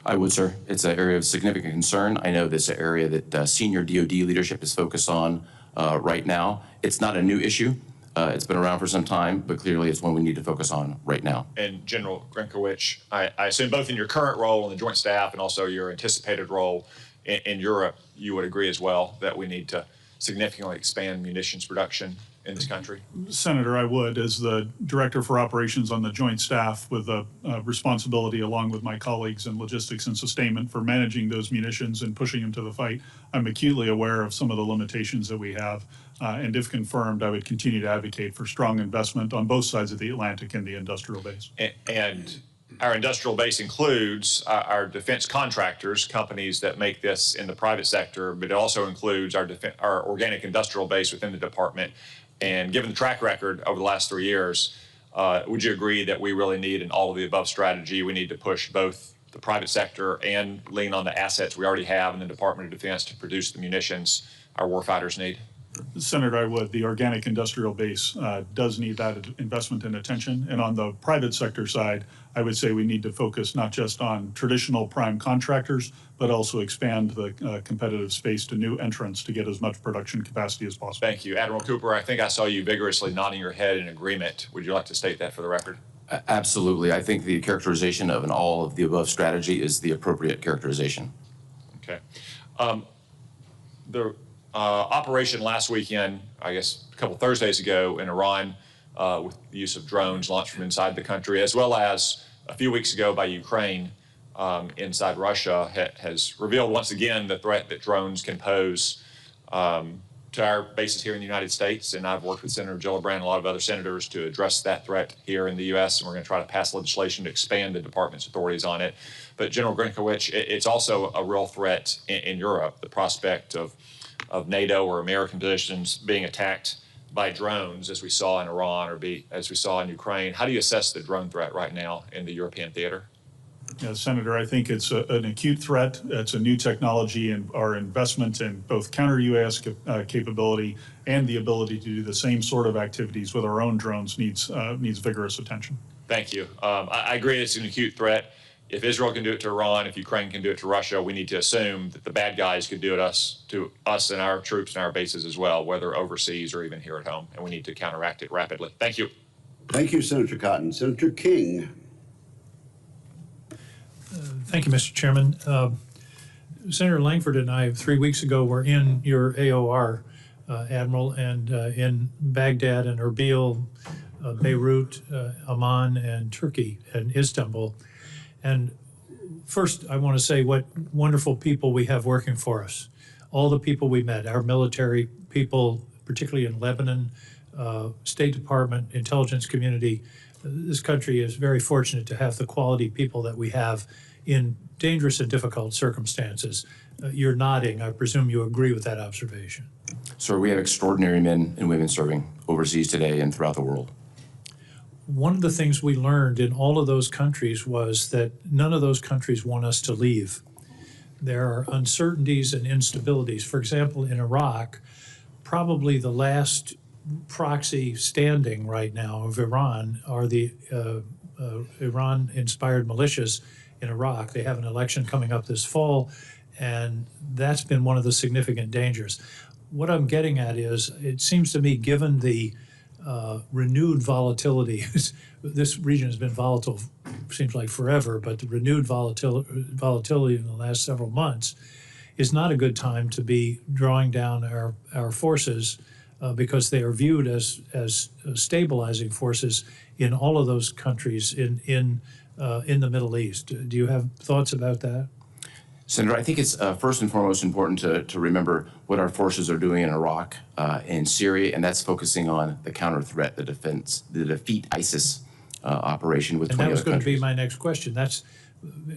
I would, sir. It's an area of significant concern. I know this is an area that senior DoD leadership is focused on right now. It's not a new issue. It's been around for some time, but clearly it's one we need to focus on right now. And General Grynkewich, I assume both in your current role in the Joint Staff and also your anticipated role in Europe, you would agree as well that we need to significantly expand munitions production in this country? Senator, I would, as the Director for Operations on the Joint Staff with a responsibility along with my colleagues in logistics and sustainment for managing those munitions and pushing them to the fight. I'm acutely aware of some of the limitations that we have. And if confirmed, I would continue to advocate for strong investment on both sides of the Atlantic in the industrial base. And our industrial base includes our defense contractors, companies that make this in the private sector, but it also includes our organic industrial base within the department. And given the track record over the last 3 years, would you agree that we really need an all-of-the-above strategy? We need to push both the private sector and lean on the assets we already have in the Department of Defense to produce the munitions our warfighters need? Senator, I would. The organic industrial base does need that investment and attention. And on the private sector side, I would say we need to focus not just on traditional prime contractors, but also expand the competitive space to new entrants to get as much production capacity as possible. Thank you. Admiral Cooper, I think I saw you vigorously nodding your head in agreement. Would you like to state that for the record? Absolutely. I think the characterization of an all of the above strategy is the appropriate characterization. Okay. The operation last weekend, I guess a couple Thursdays ago in Iran, with the use of drones launched from inside the country, as well as a few weeks ago by Ukraine inside Russia, has revealed once again the threat that drones can pose to our bases here in the United States. And I've worked with Senator Gillibrand and a lot of other senators to address that threat here in the U.S., and we're going to try to pass legislation to expand the department's authorities on it. But General Grynkewich, it's also a real threat in Europe, the prospect of NATO or American positions being attacked by drones, as we saw in Iran or as we saw in Ukraine. How do you assess the drone threat right now in the European theater? Yeah, Senator, I think it's an acute threat. It's a new technology, and our investment in both counter-UAS capability and the ability to do the same sort of activities with our own drones needs vigorous attention. Thank you. I agree it's an acute threat. If Israel can do it to Iran, if Ukraine can do it to Russia, we need to assume that the bad guys could do it to us and our troops and our bases as well, whether overseas or even here at home, and we need to counteract it rapidly. Thank you. Thank you, Senator Cotton. Senator King. Thank you, Mr. Chairman. Senator Langford and I, 3 weeks ago, were in your AOR, Admiral, and in Baghdad and Erbil, Beirut, Amman, and Turkey, and Istanbul. And first, I want to say what wonderful people we have working for us. All the people we met, our military people, particularly in Lebanon, State Department, intelligence community. This country is very fortunate to have the quality people that we have in dangerous and difficult circumstances. You're nodding. I presume you agree with that observation. Sir, we have extraordinary men and women serving overseas today and throughout the world. One of the things we learned in all of those countries was that none of those countries want us to leave. There are uncertainties and instabilities. For example, in Iraq, probably the last proxy standing right now of Iran are the Iran-inspired militias in Iraq. They have an election coming up this fall, and that's been one of the significant dangers. What I'm getting at is, it seems to me, given the renewed volatility, this region has been volatile, seems like forever, but the renewed volatility in the last several months is not a good time to be drawing down our forces because they are viewed as stabilizing forces in all of those countries in the Middle East. Do you have thoughts about that? Senator, I think it's first and foremost important to remember what our forces are doing in Iraq and Syria, and that's focusing on the counter threat, the defense, the defeat ISIS operation with 20 other countries. And that was going to be my next question. That's,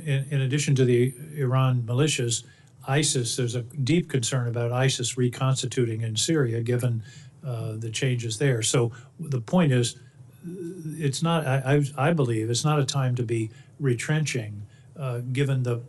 in addition to the Iran militias, ISIS, there's a deep concern about ISIS reconstituting in Syria, given the changes there. So the point is, it's not, I believe, it's not a time to be retrenching, given the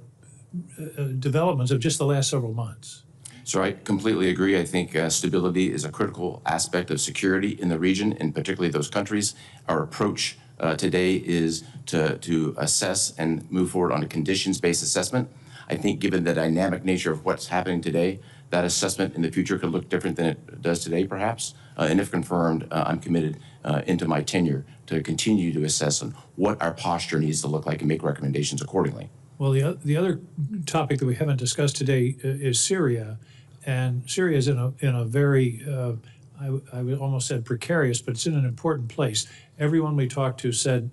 developments of just the last several months. So I completely agree. I think stability is a critical aspect of security in the region, and particularly those countries. Our approach today is to assess and move forward on a conditions-based assessment. I think given the dynamic nature of what's happening today, that assessment in the future could look different than it does today, perhaps. And if confirmed, I'm committed into my tenure to continue to assess on what our posture needs to look like and make recommendations accordingly. Well, the other topic that we haven't discussed today is Syria, and Syria is in a very I would almost said precarious, but it's in an important place. Everyone we talked to said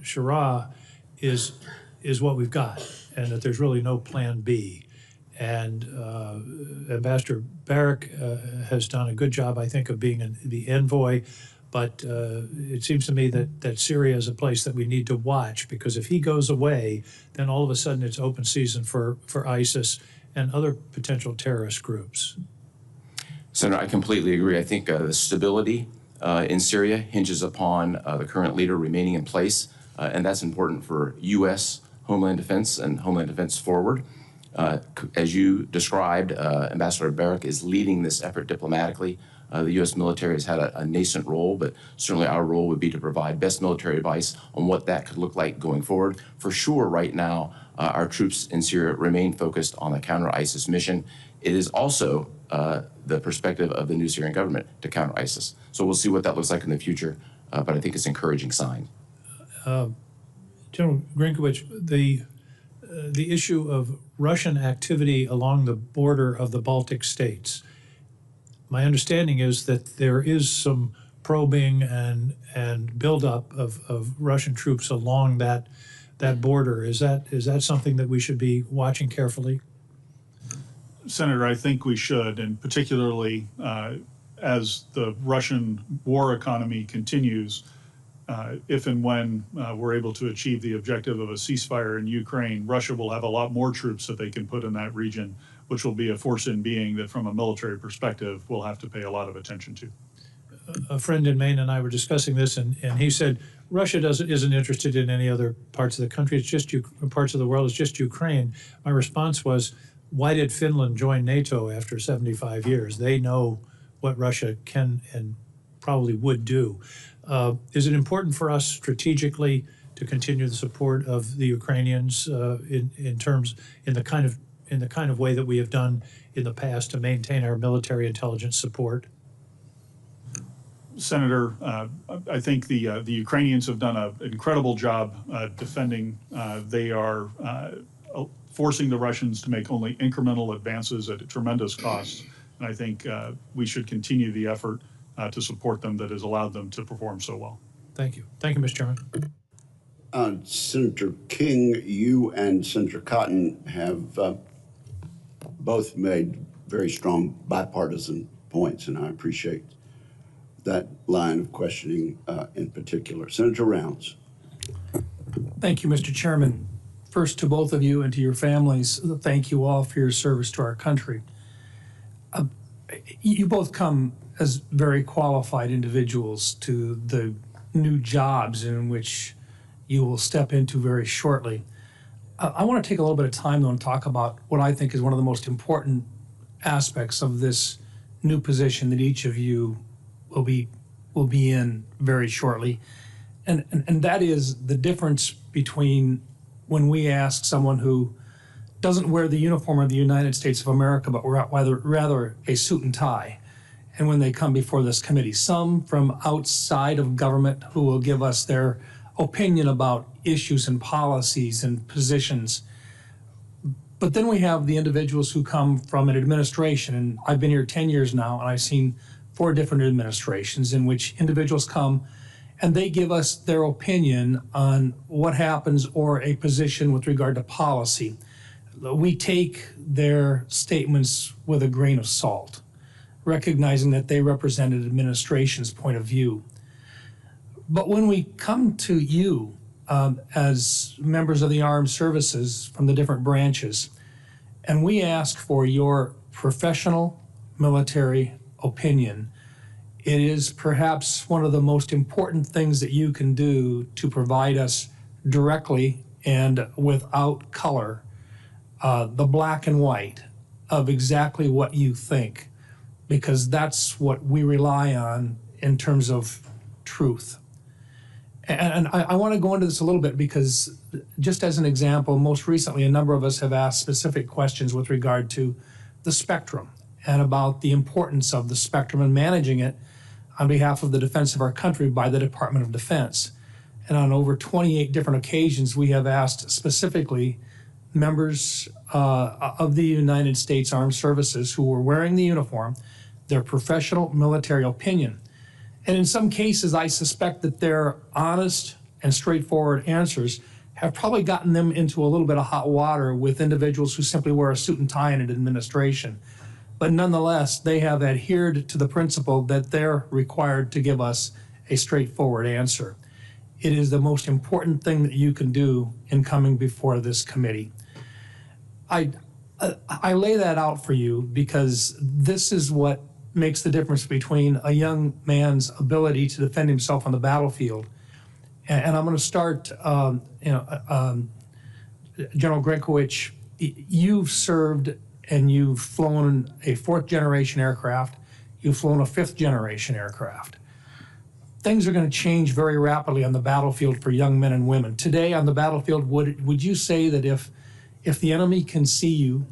Shura is what we've got, and that there's really no plan B. And Ambassador Barak has done a good job, I think, of being the envoy. But it seems to me that Syria is a place that we need to watch, because if he goes away, then all of a sudden it's open season for ISIS and other potential terrorist groups. Senator, I completely agree. I think the stability in Syria hinges upon the current leader remaining in place, and that's important for U.S. Homeland Defense and Homeland Defense forward. As you described, Ambassador Barak is leading this effort diplomatically. The U.S. military has had a nascent role, but certainly our role would be to provide best military advice on what that could look like going forward. For sure, right now, our troops in Syria remain focused on the counter-ISIS mission. It is also the perspective of the new Syrian government to counter ISIS. So we'll see what that looks like in the future, but I think it's an encouraging sign. General Grynkewich, the issue of Russian activity along the border of the Baltic states. My understanding is that there is some probing and buildup of Russian troops along that border. Is that something that we should be watching carefully? Senator, I think we should, and particularly as the Russian war economy continues, if and when we're able to achieve the objective of a ceasefire in Ukraine, Russia will have a lot more troops that they can put in that region, which will be a force in being that from a military perspective, we'll have to pay a lot of attention to. A friend in Maine and I were discussing this, and he said Russia isn't interested in any other parts of the country. It's just parts of the world. It's just Ukraine. My response was, why did Finland join NATO after 75 years? They know what Russia can and probably would do. Is it important for us strategically to continue the support of the Ukrainians in the kind of way that we have done in the past to maintain our military intelligence support? Senator, I think the Ukrainians have done an incredible job defending. They are forcing the Russians to make only incremental advances at a tremendous cost. And I think we should continue the effort to support them that has allowed them to perform so well. Thank you. Thank you, Mr. Chairman. Senator King, you and Senator Cotton have both made very strong bipartisan points, and I appreciate that line of questioning in particular. Senator Rounds. Thank you, Mr. Chairman. First, to both of you and to your families, thank you all for your service to our country. You both come as very qualified individuals to the new jobs in which you will step into very shortly. I want to take a little bit of time, though, and talk about what I think is one of the most important aspects of this new position that each of you will be in very shortly, and that is the difference between when we ask someone who doesn't wear the uniform of the United States of America, but rather a suit and tie, and when they come before this committee. Some from outside of government who will give us their opinion about issues and policies and positions. But then we have the individuals who come from an administration, and I've been here 10 years now, and I've seen 4 different administrations in which individuals come and they give us their opinion on what happens or a position with regard to policy. We take their statements with a grain of salt, recognizing that they represent an administration's point of view. But when we come to you as members of the armed services from the different branches, and we ask for your professional military opinion, it is perhaps one of the most important things that you can do to provide us directly and without color the black and white of exactly what you think, because that's what we rely on in terms of truth. And I want to go into this a little bit because, just as an example, most recently a number of us have asked specific questions with regard to the spectrum and about the importance of the spectrum and managing it on behalf of the defense of our country by the Department of Defense. And on over 28 different occasions, we have asked specifically members of the United States Armed Services who were wearing the uniform their professional military opinion. And in some cases, I suspect that their honest and straightforward answers have probably gotten them into a little bit of hot water with individuals who simply wear a suit and tie in an administration. But nonetheless, they have adhered to the principle that they're required to give us a straightforward answer. It is the most important thing that you can do in coming before this committee. I lay that out for you because this is what makes the difference between a young man's ability to defend himself on the battlefield. And I'm going to start, General Grynkewich, you've served and you've flown a 4th generation aircraft. You've flown a 5th-generation aircraft. Things are going to change very rapidly on the battlefield for young men and women. Today on the battlefield, would you say that if the enemy can see you,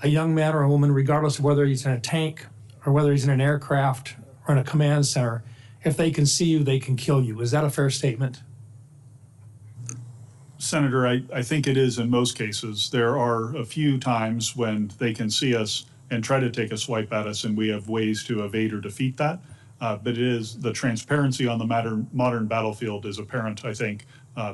a young man or a woman, regardless of whether he's in a tank or whether he's in an aircraft or in a command center, if they can see you, they can kill you? Is that a fair statement? Senator, I think it is in most cases. There are a few times when they can see us and try to take a swipe at us, and we have ways to evade or defeat that. But it is the transparency on the modern battlefield is apparent, I think,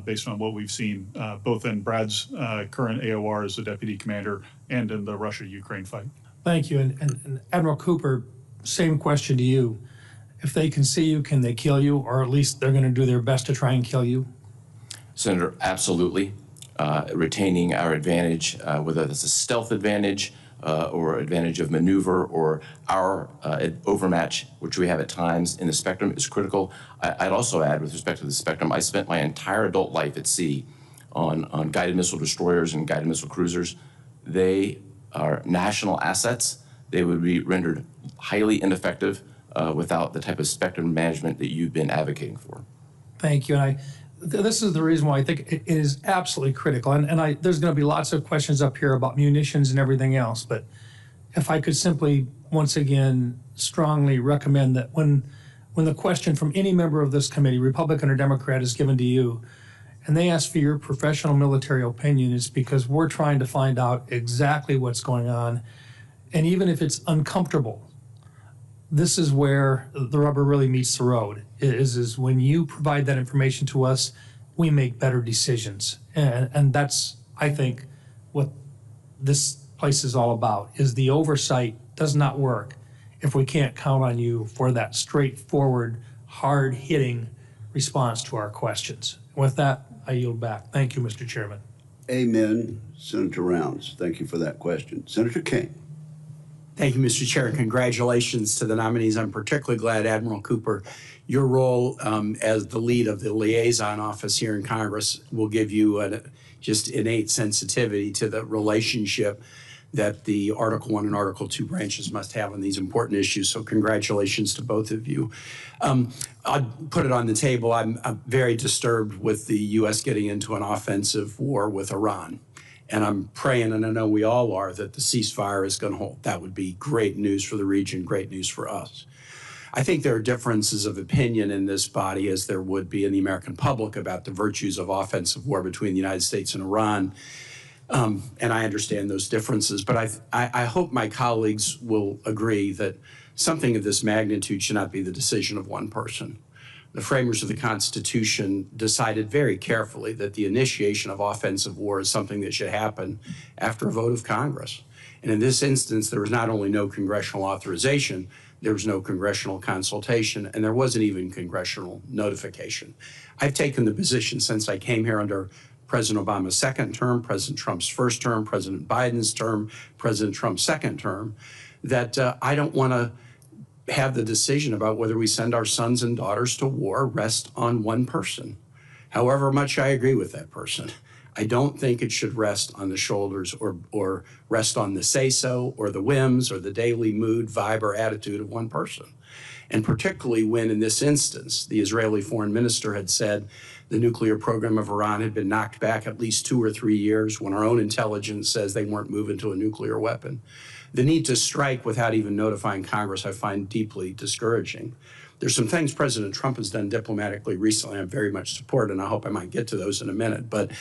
based on what we've seen, both in Brad's current AOR as the deputy commander and in the Russia-Ukraine fight. Thank you. And Admiral Cooper, same question to you. If they can see you, can they kill you, or at least they're going to do their best to try and kill you? Senator, absolutely. Retaining our advantage, whether it's a stealth advantage or advantage of maneuver or our overmatch, which we have at times in the spectrum, is critical. I'd also add, with respect to the spectrum, I spent my entire adult life at sea on guided missile destroyers and guided missile cruisers. They are national assets. They would be rendered highly ineffective without the type of spectrum management that you've been advocating for. Thank you. And this is the reason why I think it is absolutely critical. And there's going to be lots of questions up here about munitions and everything else. But if I could simply, once again, strongly recommend that when the question from any member of this committee, Republican or Democrat, is given to you, and they ask for your professional military opinion, it's because we're trying to find out exactly what's going on. And even if it's uncomfortable, this is where the rubber really meets the road, is when you provide that information to us, we make better decisions. And that's, I think, what this place is all about, is the oversight does not work if we can't count on you for that straightforward, hard-hitting response to our questions. With that, I yield back. Thank you, Mr. Chairman. Amen. Senator Rounds, thank you for that question. Senator King. Thank you, Mr. Chair. Congratulations to the nominees. I'm particularly glad, Admiral Cooper, your role as the lead of the liaison office here in Congress will give you just innate sensitivity to the relationship that the Article I and Article II branches must have on these important issues. So congratulations to both of you. I'll put it on the table. I'm very disturbed with the U.S. getting into an offensive war with Iran. And I'm praying, and I know we all are, that the ceasefire is going to hold. That would be great news for the region, great news for us. I think there are differences of opinion in this body, as there would be in the American public, about the virtues of offensive war between the United States and Iran. And I understand those differences, but I hope my colleagues will agree that something of this magnitude should not be the decision of one person. The framers of the Constitution decided very carefully that the initiation of offensive war is something that should happen after a vote of Congress. And in this instance, there was not only no congressional authorization, there was no congressional consultation, and there wasn't even congressional notification. I've taken the position since I came here under President Obama's second term, President Trump's first term, President Biden's term, President Trump's second term, that I don't want to have the decision about whether we send our sons and daughters to war rest on one person. However much I agree with that person, I don't think it should rest on the shoulders or rest on the say-so or the whims or the daily mood, vibe, or attitude of one person. And particularly when, in this instance, the Israeli foreign minister had said the nuclear program of Iran had been knocked back at least 2 or 3 years, when our own intelligence says they weren't moving to a nuclear weapon. The need to strike without even notifying Congress I find deeply discouraging. There's some things President Trump has done diplomatically recently I very much support, and I hope I might get to those in a minute. But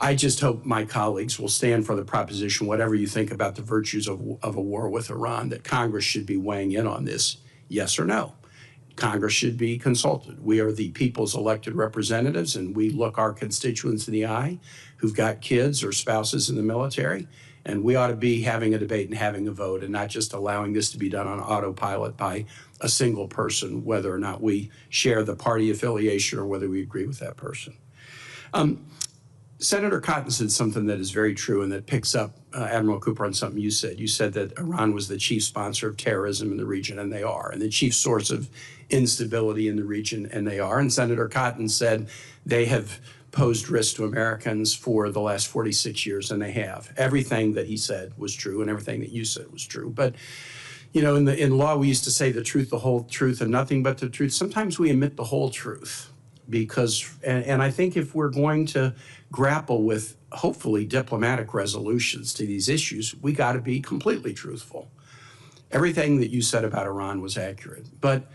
I just hope my colleagues will stand for the proposition, whatever you think about the virtues of a war with Iran, that Congress should be weighing in on this, yes or no. Congress should be consulted. We are the people's elected representatives, and we look our constituents in the eye who've got kids or spouses in the military. And we ought to be having a debate and having a vote, and not just allowing this to be done on autopilot by a single person, whether or not we share the party affiliation or whether we agree with that person. Senator Cotton said something that is very true and that picks up, Admiral Cooper, on something you said. You said that Iran was the chief sponsor of terrorism in the region, and they are, and the chief source of instability in the region, and they are. And Senator Cotton said they have posed risk to Americans for the last 46 years, and they have. Everything that he said was true, and everything that you said was true. But You know, in law, we used to say the truth, the whole truth, and nothing but the truth. Sometimes we omit the whole truth because, and I think if we're going to grapple with hopefully diplomatic resolutions to these issues, we got to be completely truthful. Everything that you said about Iran was accurate. But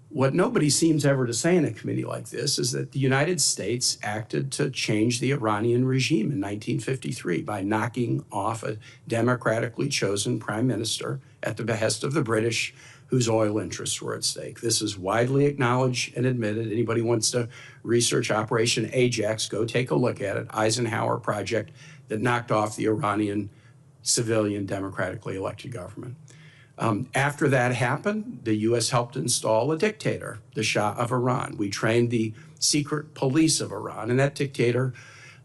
what nobody seems ever to say in a committee like this is that the United States acted to change the Iranian regime in 1953 by knocking off a democratically chosen prime minister at the behest of the British, whose oil interests were at stake. This is widely acknowledged and admitted. Anybody wants to research Operation Ajax, go take a look at it. Eisenhower project that knocked off the Iranian civilian democratically elected government. After that happened, the U.S. helped install a dictator, the Shah of Iran. We trained the secret police of Iran, and that dictator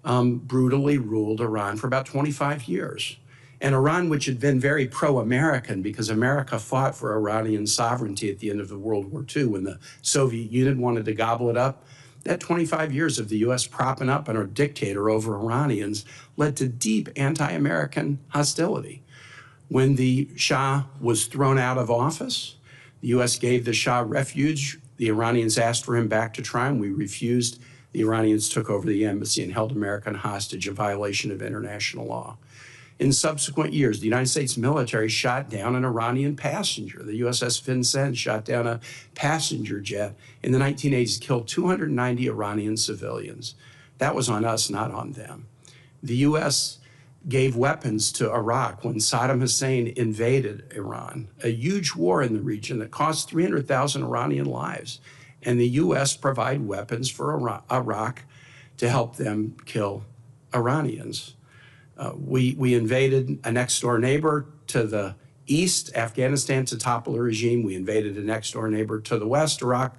brutally ruled Iran for about 25 years. And Iran, which had been very pro-American because America fought for Iranian sovereignty at the end of the World War II when the Soviet Union wanted to gobble it up, that 25 years of the U.S. propping up a dictator over Iranians led to deep anti-American hostility. When the Shah was thrown out of office, the U.S. gave the Shah refuge. The Iranians asked for him back to try, and we refused. The Iranians took over the embassy and held American hostage, a violation of international law. In subsequent years, the United States military shot down an Iranian passenger. The USS Vincennes shot down a passenger jet in the 1980s, killed 290 Iranian civilians. That was on us, not on them. The U.S. gave weapons to Iraq when Saddam Hussein invaded Iran, a huge war in the region that cost 300,000 Iranian lives. And the U.S. provided weapons for Iraq to help them kill Iranians. We invaded a next-door neighbor to the east, Afghanistan, to topple a regime. We invaded a next-door neighbor to the west, Iraq,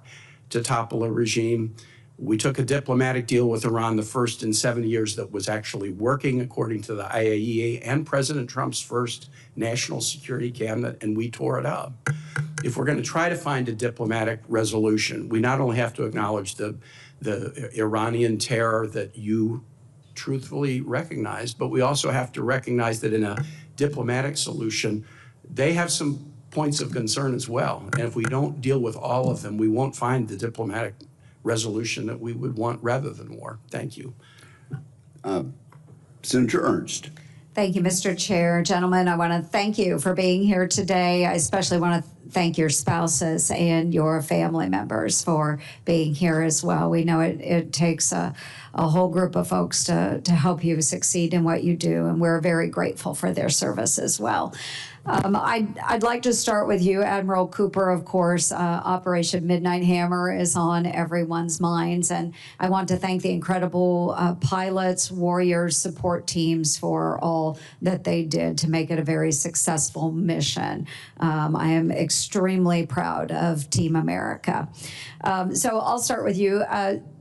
to topple a regime. We took a diplomatic deal with Iran, the first in 70 years that was actually working according to the IAEA and President Trump's first national security cabinet, and we tore it up. If we're going to try to find a diplomatic resolution, we not only have to acknowledge the Iranian terror that you truthfully recognize, but we also have to recognize that in a diplomatic solution, they have some points of concern as well. And if we don't deal with all of them, we won't find the diplomatic resolution that we would want rather than war. Thank you. Senator Ernst. Thank you, Mr. Chair. Gentlemen, I want to thank you for being here today. I especially want to thank your spouses and your family members for being here as well. We know it takes a whole group of folks to help you succeed in what you do, and we're very grateful for their service as well. I'd like to start with you, Admiral Cooper. Of course, Operation Midnight Hammer is on everyone's minds, and I want to thank the incredible pilots, warriors, support teams for all that they did to make it a very successful mission. I am extremely proud of Team America. So I'll start with you.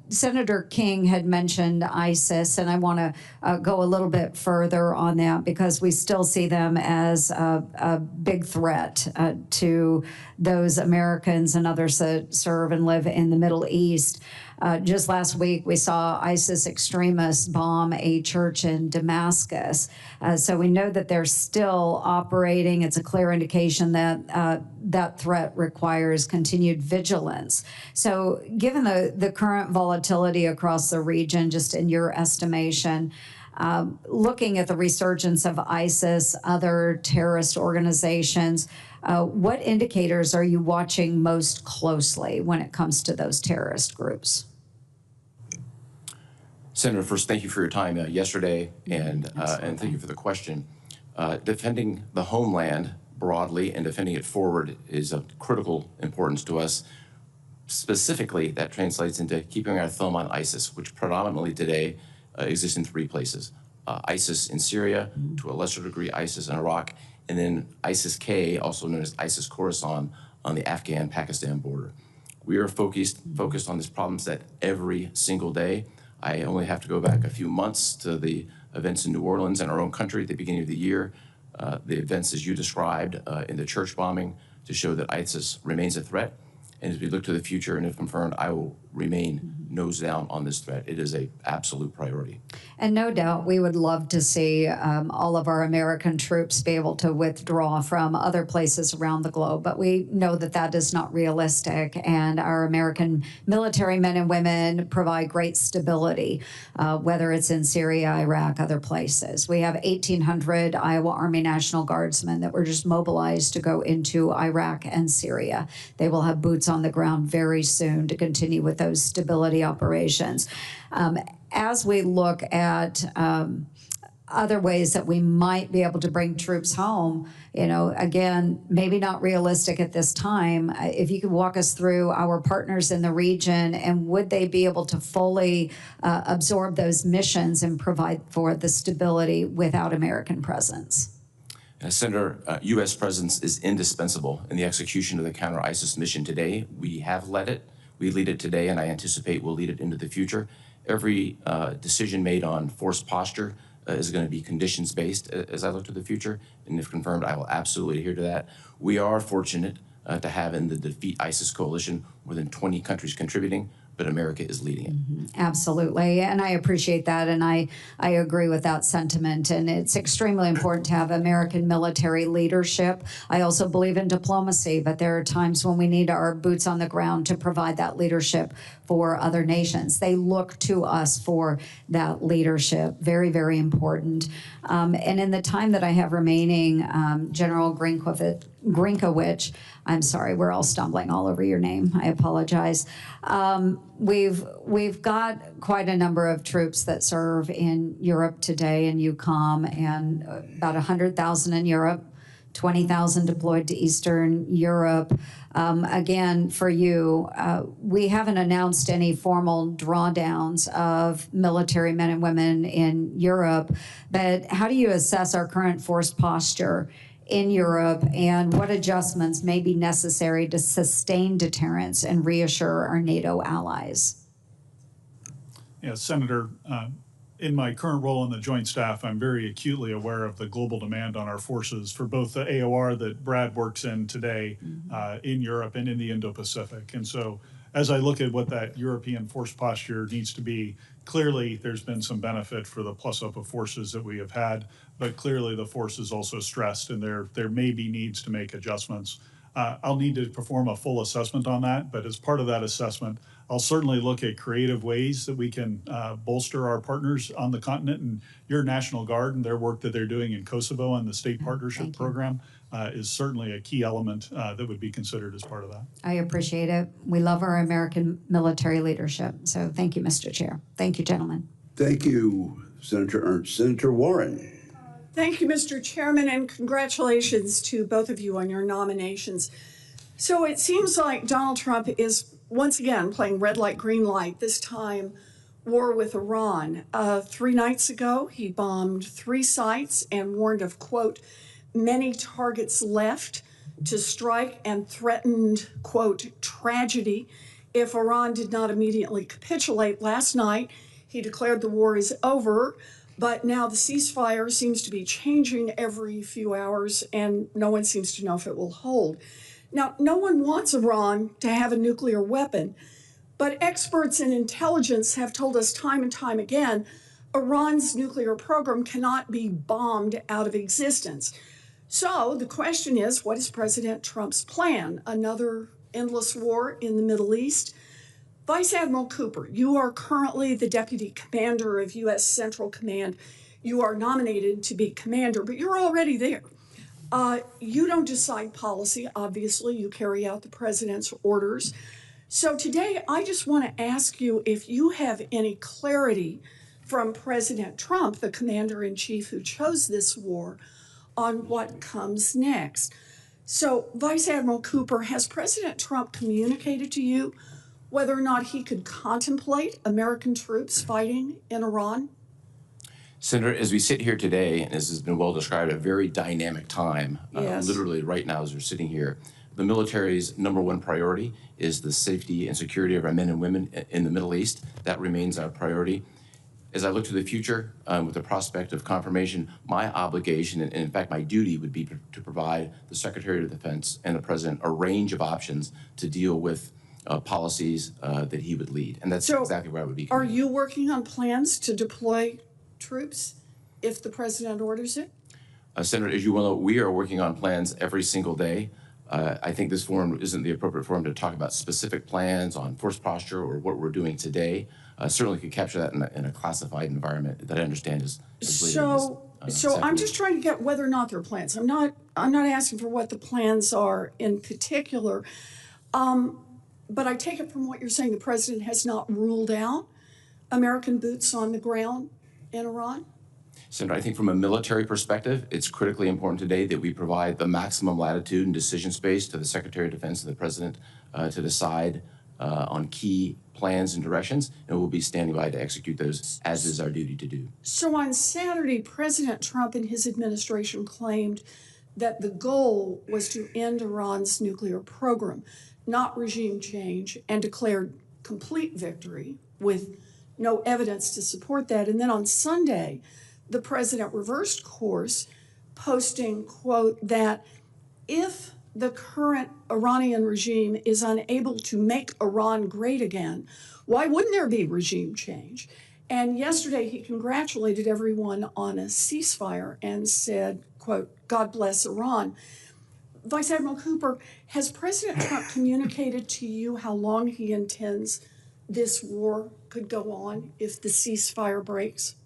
Senator King had mentioned ISIS, and I want to go a little bit further on that because we still see them as a big threat to those Americans and others that serve and live in the Middle East. Just last week, we saw ISIS extremists bomb a church in Damascus. So we know that they're still operating. It's a clear indication that that threat requires continued vigilance. So given the current volatility across the region, just in your estimation, looking at the resurgence of ISIS, other terrorist organizations, what indicators are you watching most closely when it comes to those terrorist groups? Senator, first, thank you for your time yesterday, and thank you for the question. Defending the homeland broadly and defending it forward is of critical importance to us. Specifically, that translates into keeping our thumb on ISIS, which predominantly today exists in three places. ISIS in Syria, to a lesser degree ISIS in Iraq, and then ISIS-K, also known as ISIS Khorasan, on the Afghan-Pakistan border. We are focused on these problems that every single day. I only have to go back a few months to the events in New Orleans and our own country at the beginning of the year, the events as you described in the church bombing to show that ISIS remains a threat. And as we look to the future and if confirmed, I will remain nose down on this threat. It is an absolute priority. And no doubt, we would love to see all of our American troops be able to withdraw from other places around the globe, but we know that that is not realistic, and our American military men and women provide great stability, whether it's in Syria, Iraq, other places. We have 1,800 Iowa Army National Guardsmen that were just mobilized to go into Iraq and Syria. They will have boots on the ground very soon to continue with those stability operations. As we look at other ways that we might be able to bring troops home, again, maybe not realistic at this time. If you could walk us through our partners in the region, and would they be able to fully absorb those missions and provide for the stability without American presence? Senator, U.S. presence is indispensable in the execution of the counter-ISIS mission today. We have led it. We lead it today, and I anticipate we'll lead it into the future. Every decision made on force posture is going to be conditions-based as I look to the future, and if confirmed, I will absolutely adhere to that. We are fortunate to have in the Defeat ISIS coalition more than 20 countries contributing, but America is leading it. Mm-hmm. Absolutely, and I appreciate that, and I agree with that sentiment, and it's extremely important to have American military leadership. I also believe in diplomacy, but there are times when we need our boots on the ground to provide that leadership for other nations. They look to us for that leadership, very, very important. And in the time that I have remaining, General Grynkewich, I'm sorry, we're all stumbling all over your name. I apologize. We've got quite a number of troops that serve in Europe today in EUCOM, and about 100,000 in Europe, 20,000 deployed to Eastern Europe. Again, for you, we haven't announced any formal drawdowns of military men and women in Europe, but how do you assess our current force posture in Europe, and what adjustments may be necessary to sustain deterrence and reassure our NATO allies? Yeah, Senator, in my current role in the Joint Staff, I'm very acutely aware of the global demand on our forces for both the AOR that Brad works in today in Europe and in the Indo-Pacific. And so as I look at what that European force posture needs to be, clearly there's been some benefit for the plus up of forces that we have had, but clearly the force is also stressed, and there may be needs to make adjustments. I'll need to perform a full assessment on that, but as part of that assessment, I'll certainly look at creative ways that we can bolster our partners on the continent, and your National Guard and their work that they're doing in Kosovo and the State Partnership Program is certainly a key element that would be considered as part of that. I appreciate it. We love our American military leadership. So thank you, Mr. Chair. Thank you, gentlemen. Thank you, Senator Ernst. Senator Warren. Thank you, Mr. Chairman, and congratulations to both of you on your nominations. So it seems like Donald Trump is once again playing red light, green light, this time war with Iran. 3 nights ago, he bombed 3 sites and warned of, quote, many targets left to strike, and threatened, quote, tragedy if Iran did not immediately capitulate. Last night, he declared the war is over, but now the ceasefire seems to be changing every few hours, and no one seems to know if it will hold. Now, no one wants Iran to have a nuclear weapon, but experts in intelligence have told us time and time again, Iran's nuclear program cannot be bombed out of existence. So the question is, what is President Trump's plan? Another endless war in the Middle East? Vice Admiral Cooper, you are currently the Deputy Commander of U.S. Central Command. You are nominated to be commander, but you're already there. You don't decide policy, obviously. You carry out the president's orders. So today, I just want to ask you if you have any clarity from President Trump, the commander-in-chief who chose this war, on what comes next. So, Vice Admiral Cooper, has President Trump communicated to you whether or not he could contemplate American troops fighting in Iran? Senator, as we sit here today, and as has been well described, a very dynamic time, Yes. literally right now as we're sitting here, the military's #1 priority is the safety and security of our men and women in the Middle East. That remains our priority. As I look to the future, with the prospect of confirmation, my obligation, and in fact my duty, would be to provide the Secretary of Defense and the President a range of options to deal with policies that he would lead. And that's So, exactly where I would be. Are you working on plans to deploy troops if the president orders it? Senator, as you well know, we are working on plans every single day. I think this forum isn't the appropriate forum to talk about specific plans on force posture or what we're doing today. Certainly could capture that in a classified environment that I understand is So I'm just trying to get whether or not there are plans. I'm not asking for what the plans are in particular. But I take it from what you're saying, the president has not ruled out American boots on the ground in Iran? Senator, I think from a military perspective, it's critically important today that we provide the maximum latitude and decision space to the Secretary of Defense and the President to decide on key plans and directions, and we'll be standing by to execute those, as is our duty to do. So on Saturday, President Trump and his administration claimed that the goal was to end Iran's nuclear program, not regime change, and declared complete victory with no evidence to support that. And then on Sunday, the president reversed course, posting, quote, that if the current Iranian regime is unable to make Iran great again, why wouldn't there be regime change? And yesterday he congratulated everyone on a ceasefire and said, quote, God bless Iran. Vice Admiral Cooper, has President Trump communicated to you how long he intends this war could go on if the ceasefire breaks?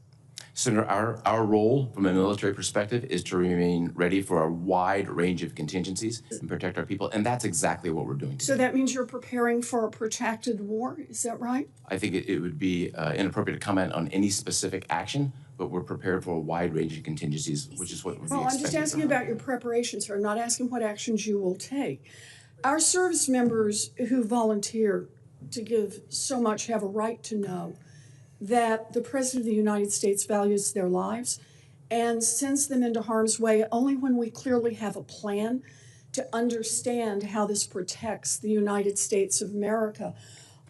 Senator, our role from a military perspective is to remain ready for a wide range of contingencies and protect our people, and that's exactly what we're doing today. So that means you're preparing for a protracted war, is that right? I think it would be inappropriate to comment on any specific action, but we're prepared for a wide range of contingencies, which is what would be expected. Well, I'm just asking about your preparations, sir. I'm not asking what actions you will take. Our service members who volunteer to give so much have a right to know that the President of the United States values their lives and sends them into harm's way only when we clearly have a plan to understand how this protects the United States of America.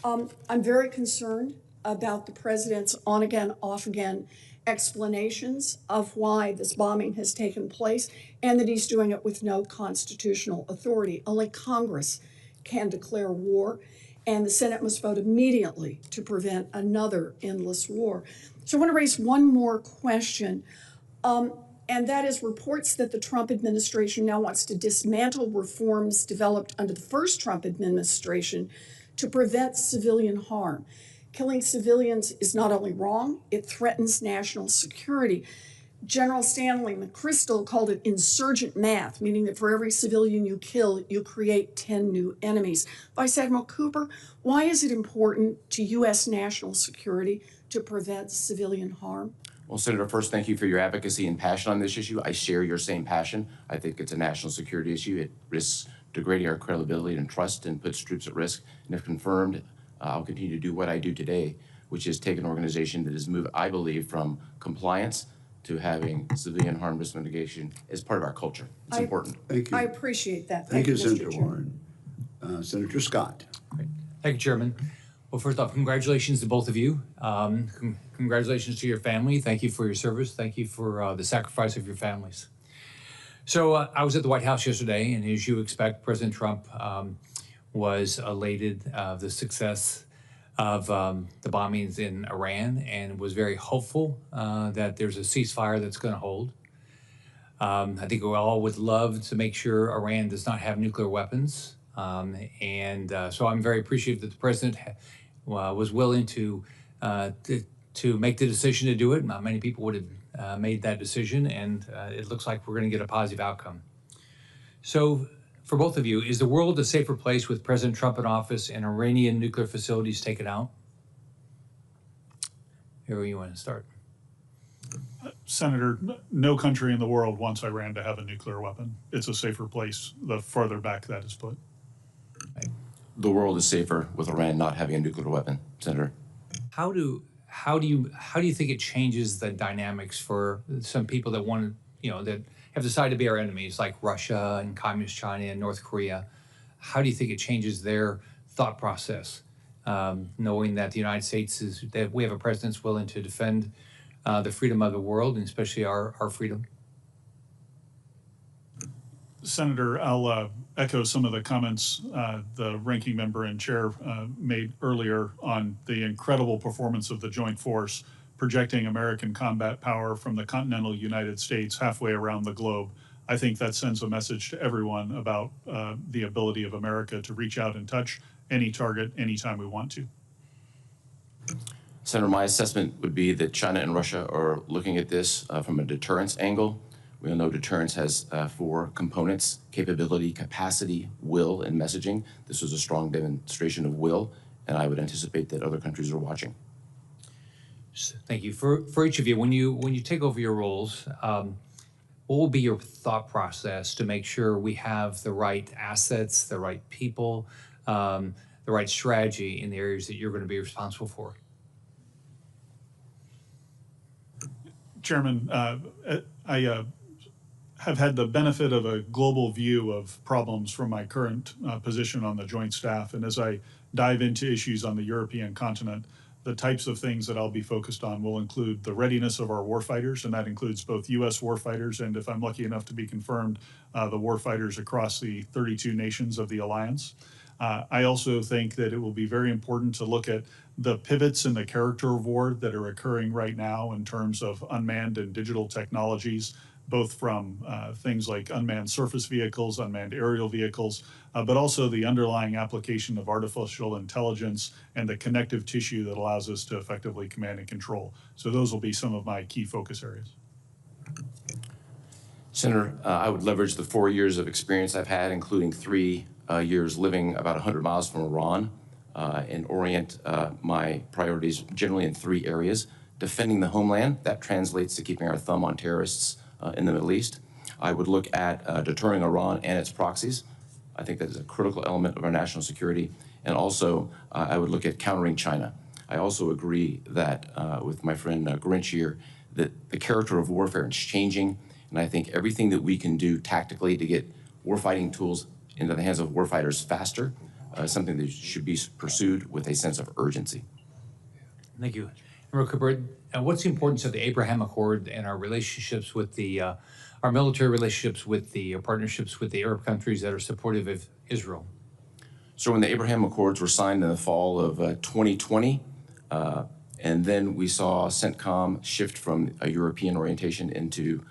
I'm very concerned about the President's on-again, off-again explanations of why this bombing has taken place and that he's doing it with no constitutional authority. Only Congress can declare war, and the Senate must vote immediately to prevent another endless war. So I want to raise one more question, and that is reports that the Trump administration now wants to dismantle reforms developed under the first Trump administration to prevent civilian harm. Killing civilians is not only wrong, it threatens national security. General Stanley McChrystal called it insurgent math, meaning that for every civilian you kill, you create 10 new enemies. Vice Admiral Cooper, why is it important to U.S. national security to prevent civilian harm? Well, Senator, first, thank you for your advocacy and passion on this issue. I share your same passion. I think it's a national security issue. It risks degrading our credibility and trust and puts troops at risk. And if confirmed, I'll continue to do what I do today, which is take an organization that has moved, I believe, from compliance to having civilian harm risk mitigation as part of our culture. It's important. Thank you. I appreciate that. Thank you, Mr. Senator Chairman. Warren. Senator Scott. Great. Thank you, Chairman. Well, first off, congratulations to both of you. Congratulations to your family. Thank you for your service. Thank you for the sacrifice of your families. So I was at the White House yesterday, and as you expect, President Trump was elated of the success of the bombings in Iran and was very hopeful that there's a ceasefire that's going to hold. I think we all would love to make sure Iran does not have nuclear weapons. So I'm very appreciative that the president was willing to make the decision to do it. Not many people would have made that decision, and it looks like we're going to get a positive outcome. So for both of you, is the world a safer place with President Trump in office and Iranian nuclear facilities taken out? Here you want to start. Senator, no country in the world wants Iran to have a nuclear weapon. It's a safer place the further back that is put. The world is safer with Iran not having a nuclear weapon, Senator. How do you think it changes the dynamics for some people that want to, that have decided to be our enemies, like Russia and Communist China and North Korea? How do you think it changes their thought process, knowing that the United States that we have a president that's willing to defend the freedom of the world, and especially our freedom? Senator, I'll echo some of the comments the ranking member and chair made earlier on the incredible performance of the joint force, projecting American combat power from the continental United States halfway around the globe. I think that sends a message to everyone about the ability of America to reach out and touch any target anytime we want to. Senator, my assessment would be that China and Russia are looking at this from a deterrence angle. We all know deterrence has 4 components: capability, capacity, will, and messaging. This was a strong demonstration of will, and I would anticipate that other countries are watching. Thank you. For each of you, when you take over your roles, what will be your thought process to make sure we have the right assets, the right people, the right strategy in the areas that you're going to be responsible for? Chairman, I have had the benefit of a global view of problems from my current position on the Joint Staff. And as I dive into issues on the European continent, the types of things that I'll be focused on will include the readiness of our warfighters, and that includes both U.S. warfighters and, if I'm lucky enough to be confirmed, the warfighters across the 32 nations of the alliance. I also think that it will be very important to look at the pivots in the character of war that are occurring right now in terms of unmanned and digital technologies, both from things like unmanned surface vehicles, unmanned aerial vehicles, but also the underlying application of artificial intelligence and the connective tissue that allows us to effectively command and control. So those will be some of my key focus areas. Senator, I would leverage the 4 years of experience I've had, including 3 years living about 100 miles from Iran, and orient my priorities generally in 3 areas. Defending the homeland, that translates to keeping our thumb on terrorists in the Middle East. I would look at deterring Iran and its proxies. I think that is a critical element of our national security. And also, I would look at countering China. I also agree that with my friend Grinch here, that the character of warfare is changing, and I think everything that we can do tactically to get warfighting tools into the hands of warfighters faster is something that should be pursued with a sense of urgency. Thank you. Admiral Cooper, what's the importance of the Abraham Accord and our relationships with our military relationships with the partnerships with the Arab countries that are supportive of Israel? So when the Abraham Accords were signed in the fall of 2020, and then we saw CENTCOM shift from a European orientation into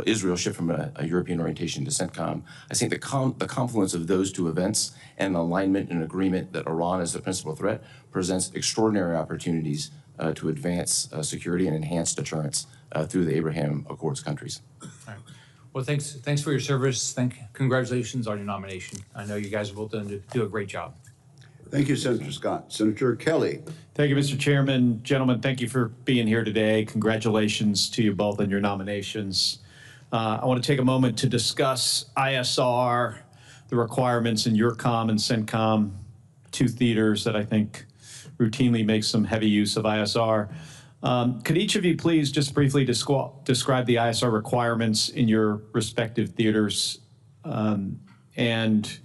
Israel shift from a European orientation to CENTCOM. I think the confluence of those 2 events and alignment and agreement that Iran is the principal threat presents extraordinary opportunities to advance security and enhance deterrence through the Abraham Accords countries. All right. Well, thanks for your service. Congratulations on your nomination. I know you guys are both going to do a great job. Thank you, Senator Scott. Senator Kelly. Thank you, Mr. Chairman. Gentlemen, thank you for being here today. Congratulations to you both on your nominations. I want to take a moment to discuss ISR, the requirements in EUCOM and CENTCOM, 2 theaters that I think routinely make some heavy use of ISR. Could each of you please just briefly describe the ISR requirements in your respective theaters and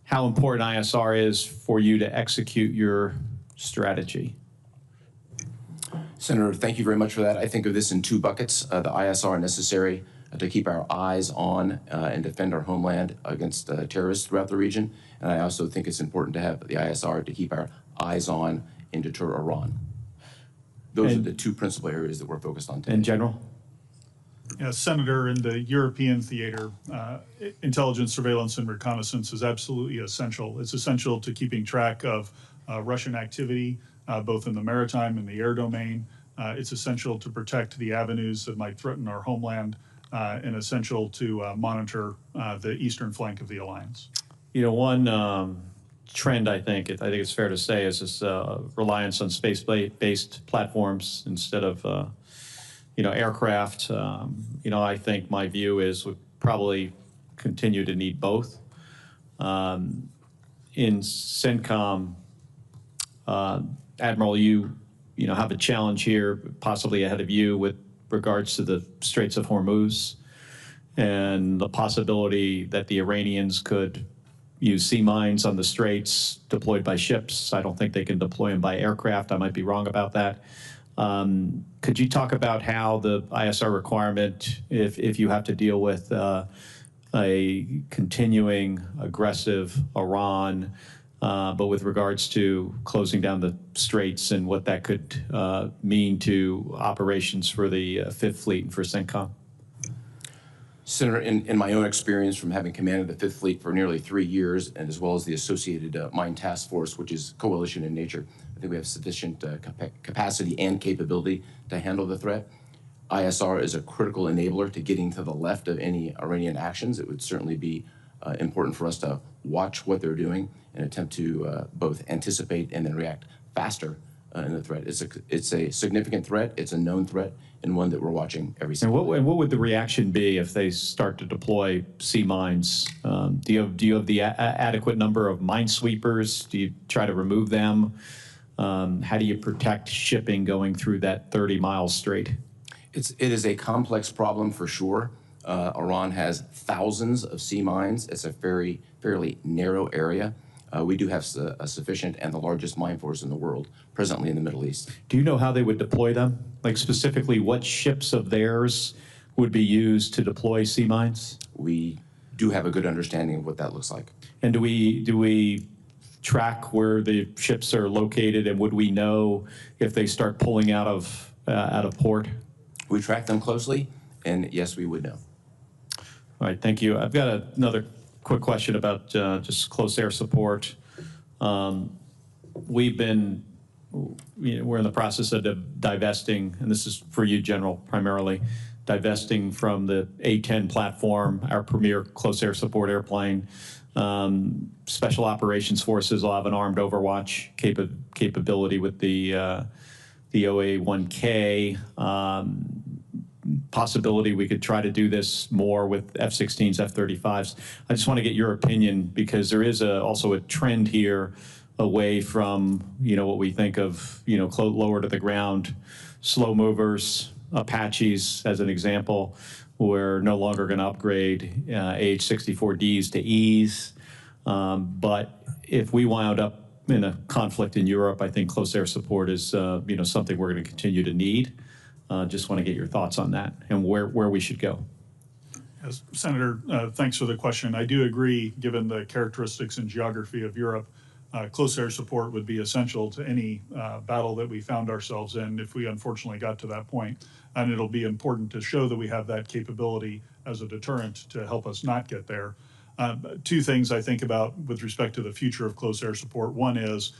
how important ISR is for you to execute your strategy? Senator, thank you very much for that. I think of this in 2 buckets. The ISR necessary to keep our eyes on and defend our homeland against terrorists throughout the region. And I also think it's important to have the ISR to keep our eyes on and deter Iran. Those are the 2 principal areas that we're focused on today. In general? Yeah, Senator, in the European theater, intelligence, surveillance, and reconnaissance is absolutely essential. It's essential to keeping track of Russian activity, both in the maritime and the air domain. It's essential to protect the avenues that might threaten our homeland, and essential to monitor the eastern flank of the alliance. You know, one trend I think it's fair to say is this reliance on space-based platforms instead of aircraft. I think my view is we probably continue to need both. In CENTCOM, Admiral, you have a challenge here, possibly ahead of you, with regards to the Straits of Hormuz and the possibility that the Iranians could use sea mines on the straits deployed by ships. I don't think they can deploy them by aircraft. I might be wrong about that. Could you talk about how the ISR requirement, if you have to deal with a continuing aggressive Iran, but with regards to closing down the straits and what that could mean to operations for the Fifth Fleet and for CENTCOM? Senator, in my own experience from having commanded the Fifth Fleet for nearly 3 years, and as well as the associated Mine Task Force, which is coalition in nature, I think we have sufficient capacity and capability to handle the threat. ISR is a critical enabler to getting to the left of any Iranian actions. It would certainly be important for us to watch what they're doing and attempt to both anticipate and then react faster in the threat. It's a significant threat, it's a known threat, and one that we're watching every And single day. what would the reaction be if they start to deploy sea mines? Do you have the adequate number of minesweepers? Do you try to remove them? How do you protect shipping going through that 30-mile strait? It is a complex problem for sure. Iran has thousands of sea mines. It's a fairly narrow area. We do have a sufficient and the largest mine force in the world presently in the Middle East. Do you know how they would deploy them? Like specifically what ships of theirs would be used to deploy sea mines? We do have a good understanding of what that looks like. And do we track where the ships are located, and would we know if they start pulling out of port? We track them closely, and yes, we would know. All right, thank you. I've got another quick question about just close air support. We're in the process of divesting, and this is for you, General, primarily, divesting from the A-10 platform, our premier close air support airplane. Special Operations Forces will have an armed overwatch capability with the OA-1K. Possibility we could try to do this more with F-16s, F-35s. I just want to get your opinion because there is also a trend here away from, what we think of, lower to the ground, slow movers, Apaches as an example. We're no longer going to upgrade AH-64Ds to Es. But if we wound up in a conflict in Europe, I think close air support is, something we're going to continue to need. Just want to get your thoughts on that and where we should go. Yes, Senator, thanks for the question. I do agree, given the characteristics and geography of Europe, close air support would be essential to any battle that we found ourselves in if we unfortunately got to that point. And it'll be important to show that we have that capability as a deterrent to help us not get there. Two things I think about with respect to the future of close air support. One is,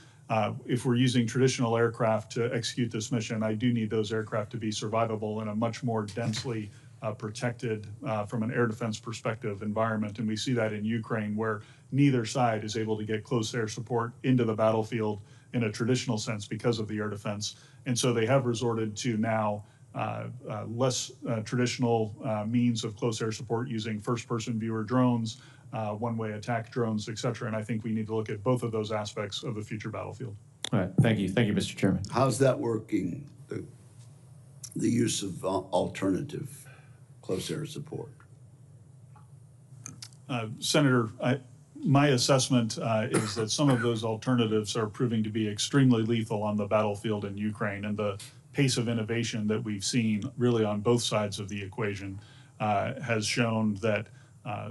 if we're using traditional aircraft to execute this mission, I do need those aircraft to be survivable in a much more densely protected from an air defense perspective environment. And we see that in Ukraine, where neither side is able to get close air support into the battlefield in a traditional sense because of the air defense. And so they have resorted to now less traditional means of close air support using first-person viewer drones, one-way attack drones, et cetera. And I think we need to look at both of those aspects of the future battlefield. All right, thank you, Mr. Chairman. How's that working, the use of alternative close air support? Senator, my assessment is that some of those alternatives are proving to be extremely lethal on the battlefield in Ukraine, and the pace of innovation that we've seen really on both sides of the equation has shown that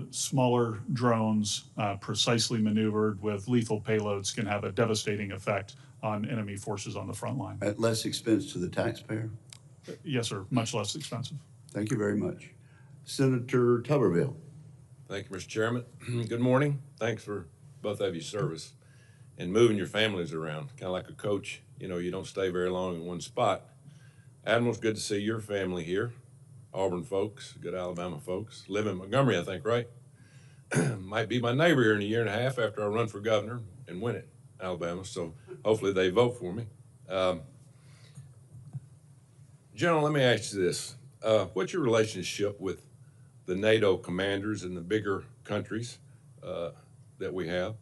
smaller drones precisely maneuvered with lethal payloads can have a devastating effect on enemy forces on the front line. At less expense to the taxpayer? Yes, sir, much less expensive. Thank you very much. Senator Tuberville. Thank you, Mr. Chairman. Good morning. Thanks for both of your service and moving your families around. Kind of like a coach, you don't stay very long in one spot. Admiral, it's good to see your family here. Auburn folks, good Alabama folks. Live in Montgomery, I think, right? Might be my neighbor here in a year and a half after I run for governor and win it, Alabama. So hopefully they vote for me. General, let me ask you this. What's your relationship with the NATO commanders in the bigger countries that we have?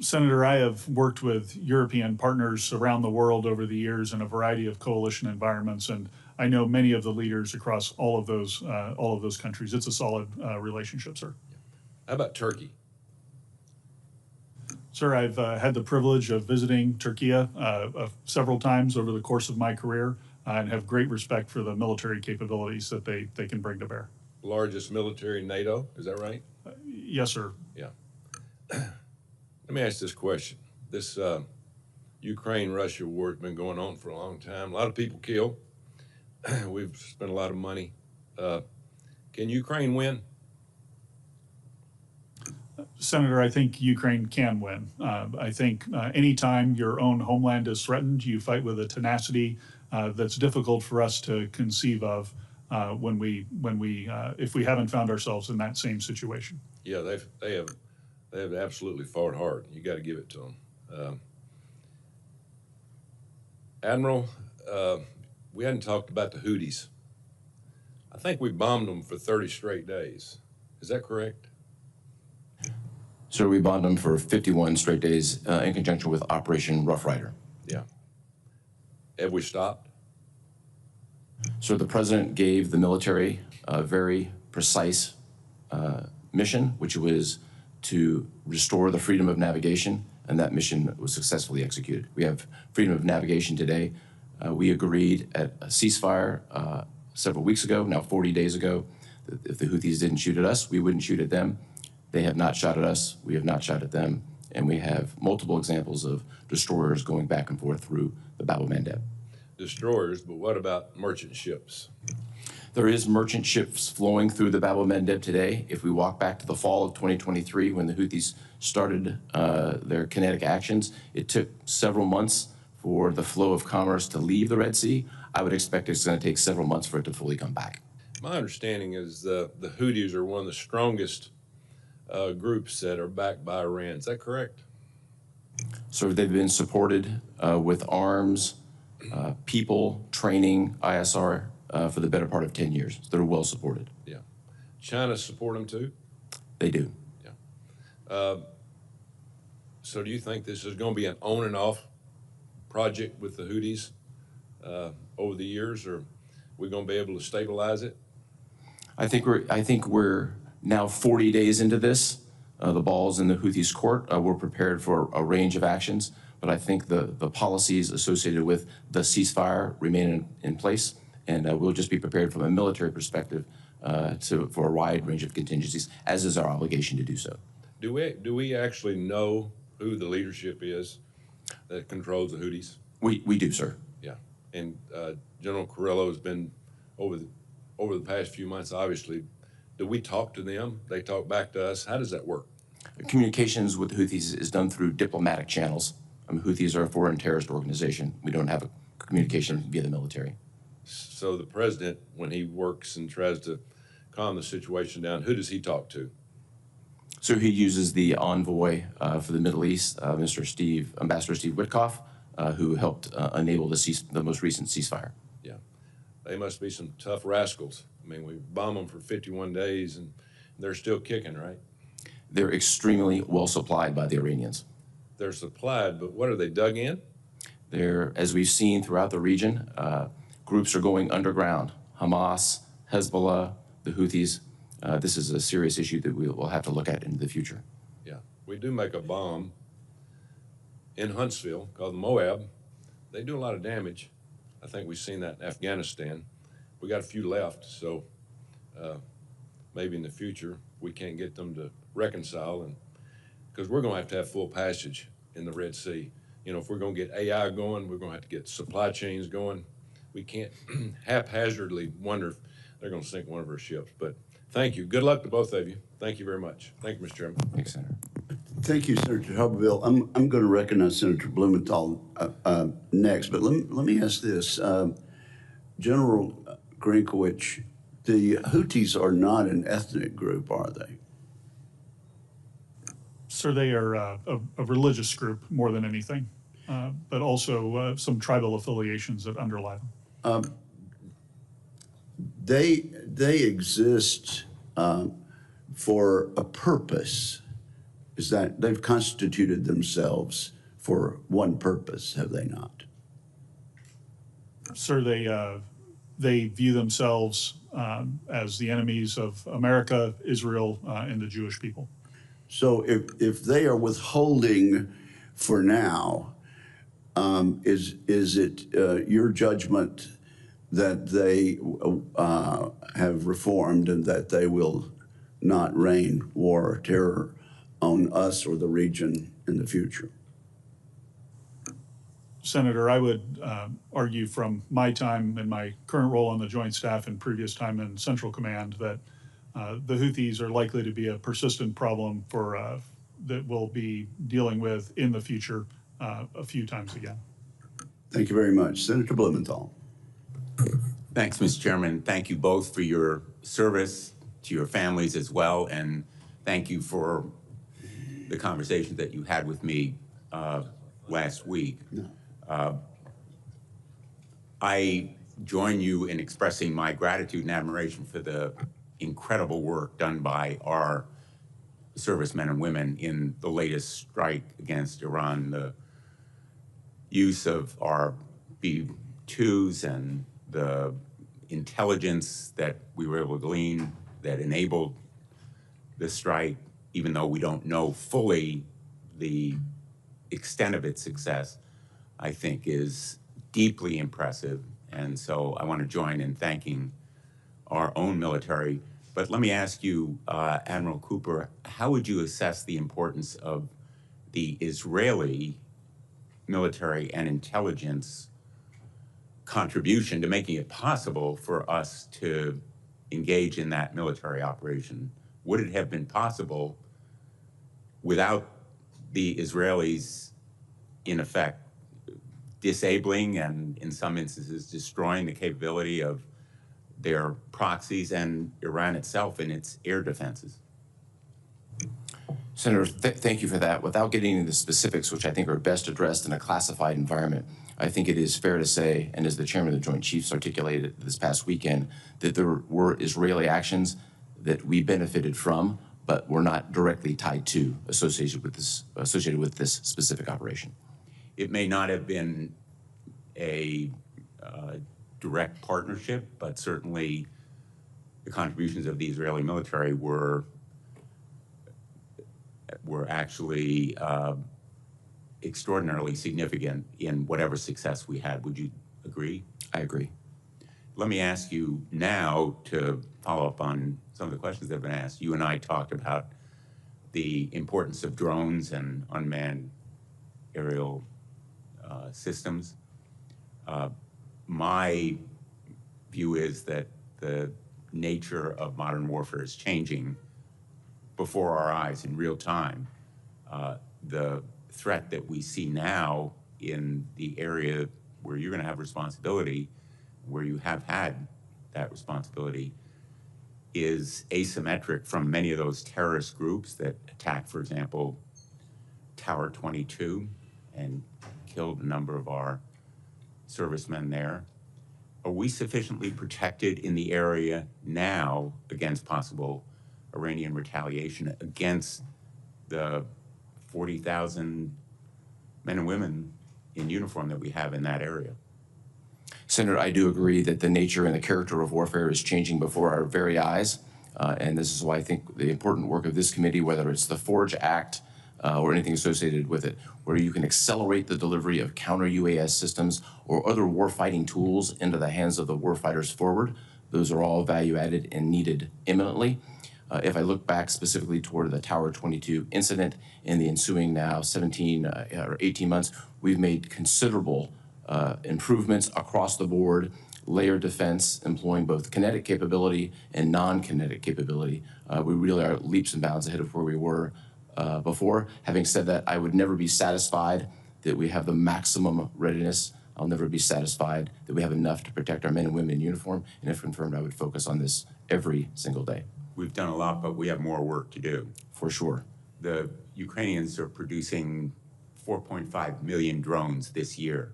Senator, I have worked with European partners around the world over the years in a variety of coalition environments, and I know many of the leaders across all of those countries. It's a solid relationship, sir. How about Turkey? Sir, I've had the privilege of visiting Turkey several times over the course of my career and have great respect for the military capabilities that they can bring to bear. largest military in NATO, is that right? Yes, sir. Yeah. Let me ask this question. This Ukraine-Russia war has been going on for a long time. A lot of people killed. We've spent a lot of money. Can Ukraine win? Senator, I think Ukraine can win. I think anytime your own homeland is threatened, you fight with a tenacity that's difficult for us to conceive of if we haven't found ourselves in that same situation. Yeah, they have absolutely fought hard. You got to give it to them. Admiral, we hadn't talked about the Houthis. I think we bombed them for 30 straight days. Is that correct? So we bombed them for 51 straight days in conjunction with Operation Rough Rider. Yeah. Have we stopped? So the president gave the military a very precise mission, which was to restore the freedom of navigation, and that mission was successfully executed. We have freedom of navigation today. We agreed at a ceasefire several weeks ago, now 40 days ago, that if the Houthis didn't shoot at us, we wouldn't shoot at them. They have not shot at us, we have not shot at them, and we have multiple examples of destroyers going back and forth through the Bab el-Mandeb. Destroyers, but what about merchant ships? There is merchant ships flowing through the Bab el-Mandeb today. If we walk back to the fall of 2023, when the Houthis started their kinetic actions, it took several months for the flow of commerce to leave the Red Sea. I would expect it's going to take several months for it to fully come back. My understanding is the Houthis are one of the strongest groups that are backed by Iran. Is that correct? So they've been supported with arms, people, training, ISR for the better part of 10 years. So they're well supported. Yeah. China support them too? They do. Yeah. So do you think this is going to be an on and off project with the Houthis over the years, or are we going to be able to stabilize it? I think we're now 40 days into this. The ball's in the Houthis' court. We're prepared for a range of actions, but I think the policies associated with the ceasefire remain in place, and we'll just be prepared from a military perspective for a wide range of contingencies, as is our obligation to do so. Do we actually know who the leadership is that controls the Houthis? We do, sir. Yeah, and General Carrillo has been over the past few months, obviously. Do we talk to them? They talk back to us? How does that work? Communications with the Houthis is done through diplomatic channels. Houthis are a foreign terrorist organization. We don't have a communication via the military. So the president, when he works and tries to calm the situation down, who does he talk to? So he uses the envoy for the Middle East, Ambassador Steve Witkoff, who helped enable the most recent ceasefire. Yeah, they must be some tough rascals. I mean, we bombed them for 51 days, and they're still kicking, right? They're extremely well supplied by the Iranians. They're supplied, but what are they dug in? They're, as we've seen throughout the region, groups are going underground. Hamas, Hezbollah, the Houthis. This is a serious issue that we will have to look at in the future. Yeah, we do make a bomb in Huntsville called the Moab. They do a lot of damage. I think we've seen that in Afghanistan. We got a few left, so maybe in the future we can't get them to reconcile, and because we're going to have full passage in the Red Sea. You know, if we're going to get AI going, we're going to have to get supply chains going. We can't haphazardly wonder if they're going to sink one of our ships. But thank you. Good luck to both of you. Thank you very much. Thank you, Mr. Chairman. Thanks, Senator. Thank you, Senator Hubbardville. I'm going to recognize Senator Blumenthal next, but let me ask this. General Grynkewich, the Houthis are not an ethnic group, are they? Sir, they are a religious group more than anything, but also some tribal affiliations that underlie them. They exist for a purpose. Is that they've constituted themselves for one purpose, have they not? Sir, they view themselves as the enemies of America, Israel, and the Jewish people. So if they are withholding for now, is it your judgment that they have reformed and that they will not rain war or terror on us or the region in the future? Senator, I would argue from my time and my current role on the Joint Staff and previous time in Central Command that the Houthis are likely to be a persistent problem for that we'll be dealing with in the future a few times again. Thank you very much. Senator Blumenthal. Thanks, Mr. Chairman. Thank you both for your service to your families as well, and thank you for the conversation that you had with me last week. I join you in expressing my gratitude and admiration for the incredible work done by our servicemen and women in the latest strike against Iran, the use of our B-2s and the intelligence that we were able to glean that enabled the strike, even though we don't know fully the extent of its success, I think is deeply impressive. And so I want to join in thanking our own military. But let me ask you, Admiral Cooper, how would you assess the importance of the Israeli military and intelligence contribution to making it possible for us to engage in that military operation? Would it have been possible without the Israelis, in effect, disabling and, in some instances, destroying the capability of their proxies and Iran itself in its air defenses? Senator, thank you for that. Without getting into the specifics, which I think are best addressed in a classified environment, I think it is fair to say, and as the Chairman of the Joint Chiefs articulated this past weekend, that there were Israeli actions that we benefited from, but were not directly tied to, associated with this specific operation. It may not have been a direct partnership, but certainly the contributions of the Israeli military were actually extraordinarily significant in whatever success we had. Would you agree? I agree. Let me ask you now to follow up on some of the questions that have been asked. You and I talked about the importance of drones and unmanned aerial systems. My view is that the nature of modern warfare is changing before our eyes in real time. The threat that we see now in the area where you're going to have responsibility, where you have had that responsibility, is asymmetric from many of those terrorist groups that attacked, for example, Tower 22 and killed a number of our servicemen there. Are we sufficiently protected in the area now against possible Iranian retaliation against the 40,000 men and women in uniform that we have in that area? Senator, I do agree that the nature and the character of warfare is changing before our very eyes. And this is why I think the important work of this committee, whether it's the Forge Act or anything associated with it, where you can accelerate the delivery of counter-UAS systems or other warfighting tools into the hands of the warfighters forward, those are all value-added and needed imminently. If I look back specifically toward the Tower 22 incident in the ensuing now 17 or 18 months, we've made considerable improvements across the board, layered defense, employing both kinetic capability and non-kinetic capability. We really are leaps and bounds ahead of where we were before. Having said that, I would never be satisfied that we have the maximum readiness. I'll never be satisfied that we have enough to protect our men and women in uniform. And if confirmed, I would focus on this every single day. We've done a lot, but we have more work to do. For sure. The Ukrainians are producing 4.5 million drones this year.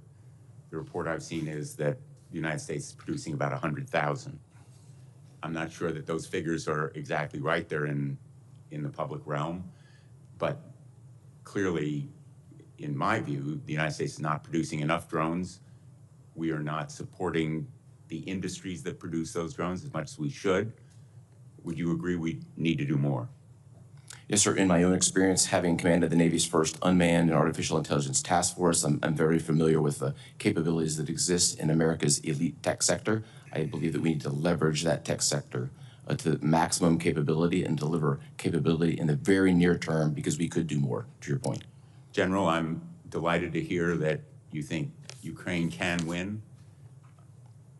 The report I've seen is that the United States is producing about 100,000. I'm not sure that those figures are exactly right. They're in the public realm. But clearly, in my view, the United States is not producing enough drones. We are not supporting the industries that produce those drones as much as we should. Would you agree we need to do more? Yes, sir. In my own experience, having commanded the Navy's first unmanned and artificial intelligence task force, I'm very familiar with the capabilities that exist in America's elite tech sector. I believe that we need to leverage that tech sector to maximum capability and deliver capability in the very near term, because we could do more, to your point. General, I'm delighted to hear that you think Ukraine can win.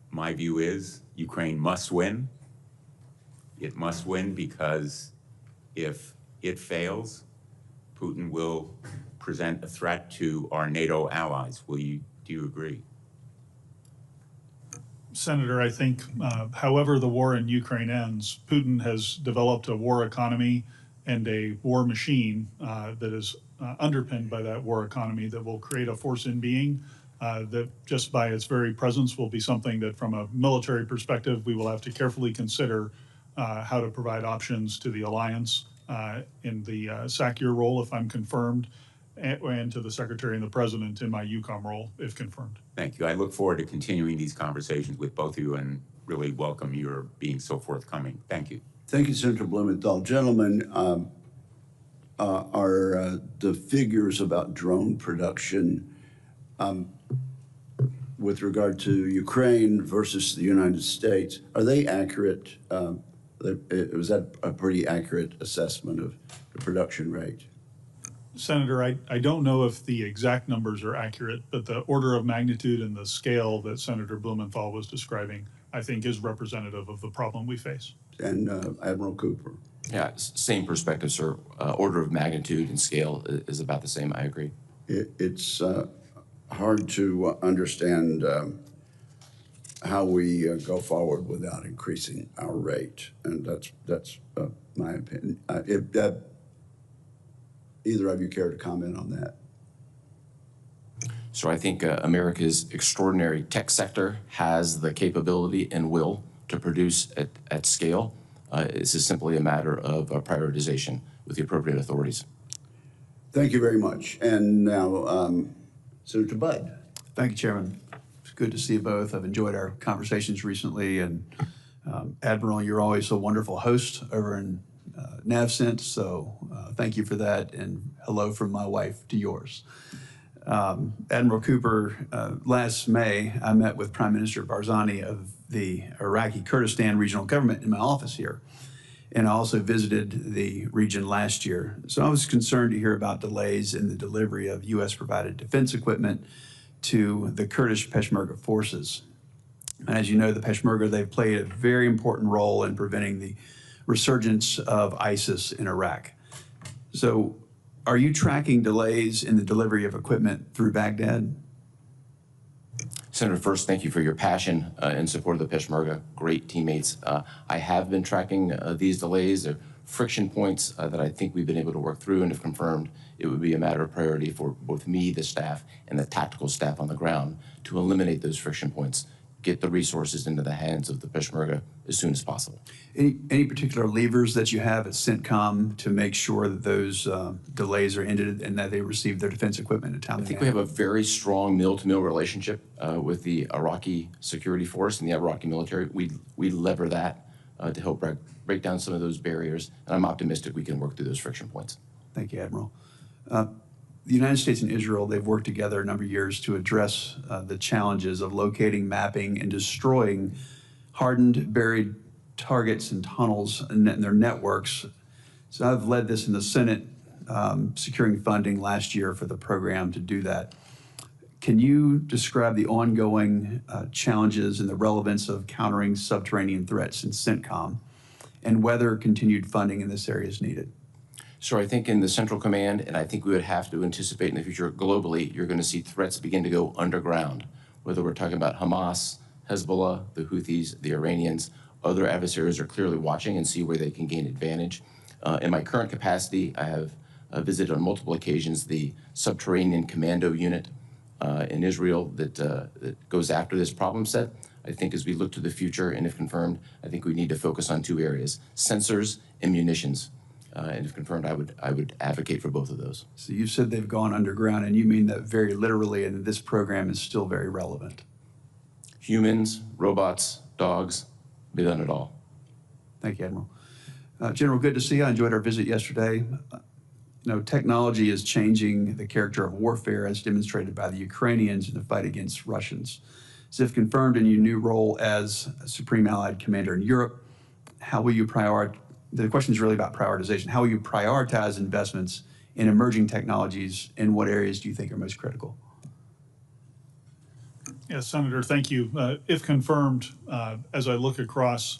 My view is Ukraine must win. It must win because if it fails, Putin will present a threat to our NATO allies. Do you agree? Senator, I think however the war in Ukraine ends, Putin has developed a war economy and a war machine that is underpinned by that war economy that will create a force in being that just by its very presence will be something that from a military perspective, we will have to carefully consider how to provide options to the alliance in the SACEUR role if I'm confirmed, and to the Secretary and the President in my EUCOM role if confirmed. Thank you. I look forward to continuing these conversations with both of you and really welcome your being so forthcoming. Thank you. Thank you, Senator Blumenthal. Gentlemen, are the figures about drone production with regard to Ukraine versus the United States, are they accurate? Was that a pretty accurate assessment of the production rate? Senator, I don't know if the exact numbers are accurate, but the order of magnitude and the scale that Senator Blumenthal was describing, I think, is representative of the problem we face. And Admiral Cooper? Yeah, same perspective, sir. Order of magnitude and scale is about the same. I agree. It's hard to understand how we go forward without increasing our rate, and that's my opinion. Either of you care to comment on that? So I think America's extraordinary tech sector has the capability and will to produce at scale. This is simply a matter of prioritization with the appropriate authorities. Thank you very much. And now, Senator Budd. Thank you, Chairman. It's good to see you both. I've enjoyed our conversations recently, and Admiral, you're always a wonderful host over in NAVCENT, so thank you for that, and hello from my wife to yours. Admiral Cooper, last May, I met with Prime Minister Barzani of the Iraqi Kurdistan Regional Government in my office here, and I also visited the region last year. So I was concerned to hear about delays in the delivery of U.S.-provided defense equipment to the Kurdish Peshmerga forces. And as you know, the Peshmerga, they've played a very important role in preventing the resurgence of ISIS in Iraq. So are you tracking delays in the delivery of equipment through Baghdad? Senator, first, thank you for your passion in support of the Peshmerga. Great teammates. I have been tracking these delays. They're friction points that I think we've been able to work through, and if confirmed, it would be a matter of priority for both me, the staff, and the tactical staff on the ground to eliminate those friction points, get the resources into the hands of the Peshmerga as soon as possible. Any particular levers that you have at CENTCOM to make sure that those delays are ended and that they receive their defense equipment in time? I think we have a very strong mill-to-mill relationship with the Iraqi security force and the Iraqi military. We lever that to help break down some of those barriers, and I'm optimistic we can work through those friction points. Thank you, Admiral. The United States and Israel, they've worked together a number of years to address the challenges of locating, mapping, and destroying hardened, buried targets and tunnels and their networks. So I've led this in the Senate, securing funding last year for the program to do that. Can you describe the ongoing challenges and the relevance of countering subterranean threats in CENTCOM and whether continued funding in this area is needed? So I think in the Central Command, and I think we would have to anticipate in the future globally, you're going to see threats begin to go underground, whether we're talking about Hamas, Hezbollah, the Houthis, the Iranians. Other adversaries are clearly watching and see where they can gain advantage. In my current capacity, I have visited on multiple occasions the subterranean commando unit in Israel that goes after this problem set. I think as we look to the future, and if confirmed, I think we need to focus on two areas, sensors and munitions. And if confirmed, I would advocate for both of those. So you said they've gone underground, and you mean that very literally, and this program is still very relevant. Humans, robots, dogs, we've done it all. Thank you, Admiral. General, good to see you. I enjoyed our visit yesterday. Technology is changing the character of warfare as demonstrated by the Ukrainians in the fight against Russians. So if confirmed in your new role as Supreme Allied Commander in Europe, how will you the question is really about prioritization. How will you prioritize investments in emerging technologies, and what areas do you think are most critical? Yes, Senator, thank you. If confirmed, as I look across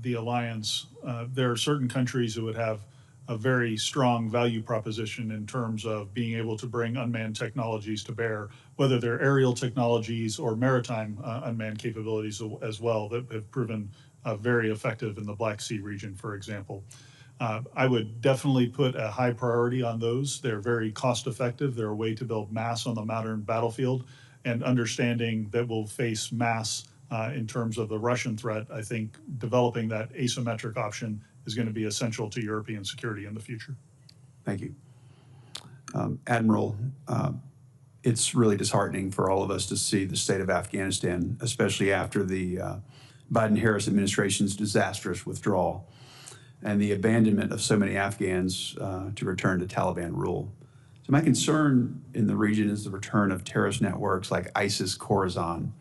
the alliance, there are certain countries that would have a very strong value proposition in terms of being able to bring unmanned technologies to bear, whether they're aerial technologies or maritime unmanned capabilities as well, that have proven very effective in the Black Sea region, for example. I would definitely put a high priority on those. They're very cost effective. They're a way to build mass on the modern battlefield, and understanding that we'll face mass in terms of the Russian threat. I think developing that asymmetric option is going to be essential to European security in the future. Thank you. Admiral, it's really disheartening for all of us to see the state of Afghanistan, especially after the Biden-Harris administration's disastrous withdrawal and the abandonment of so many Afghans to return to Taliban rule. So my concern in the region is the return of terrorist networks like ISIS Khorasan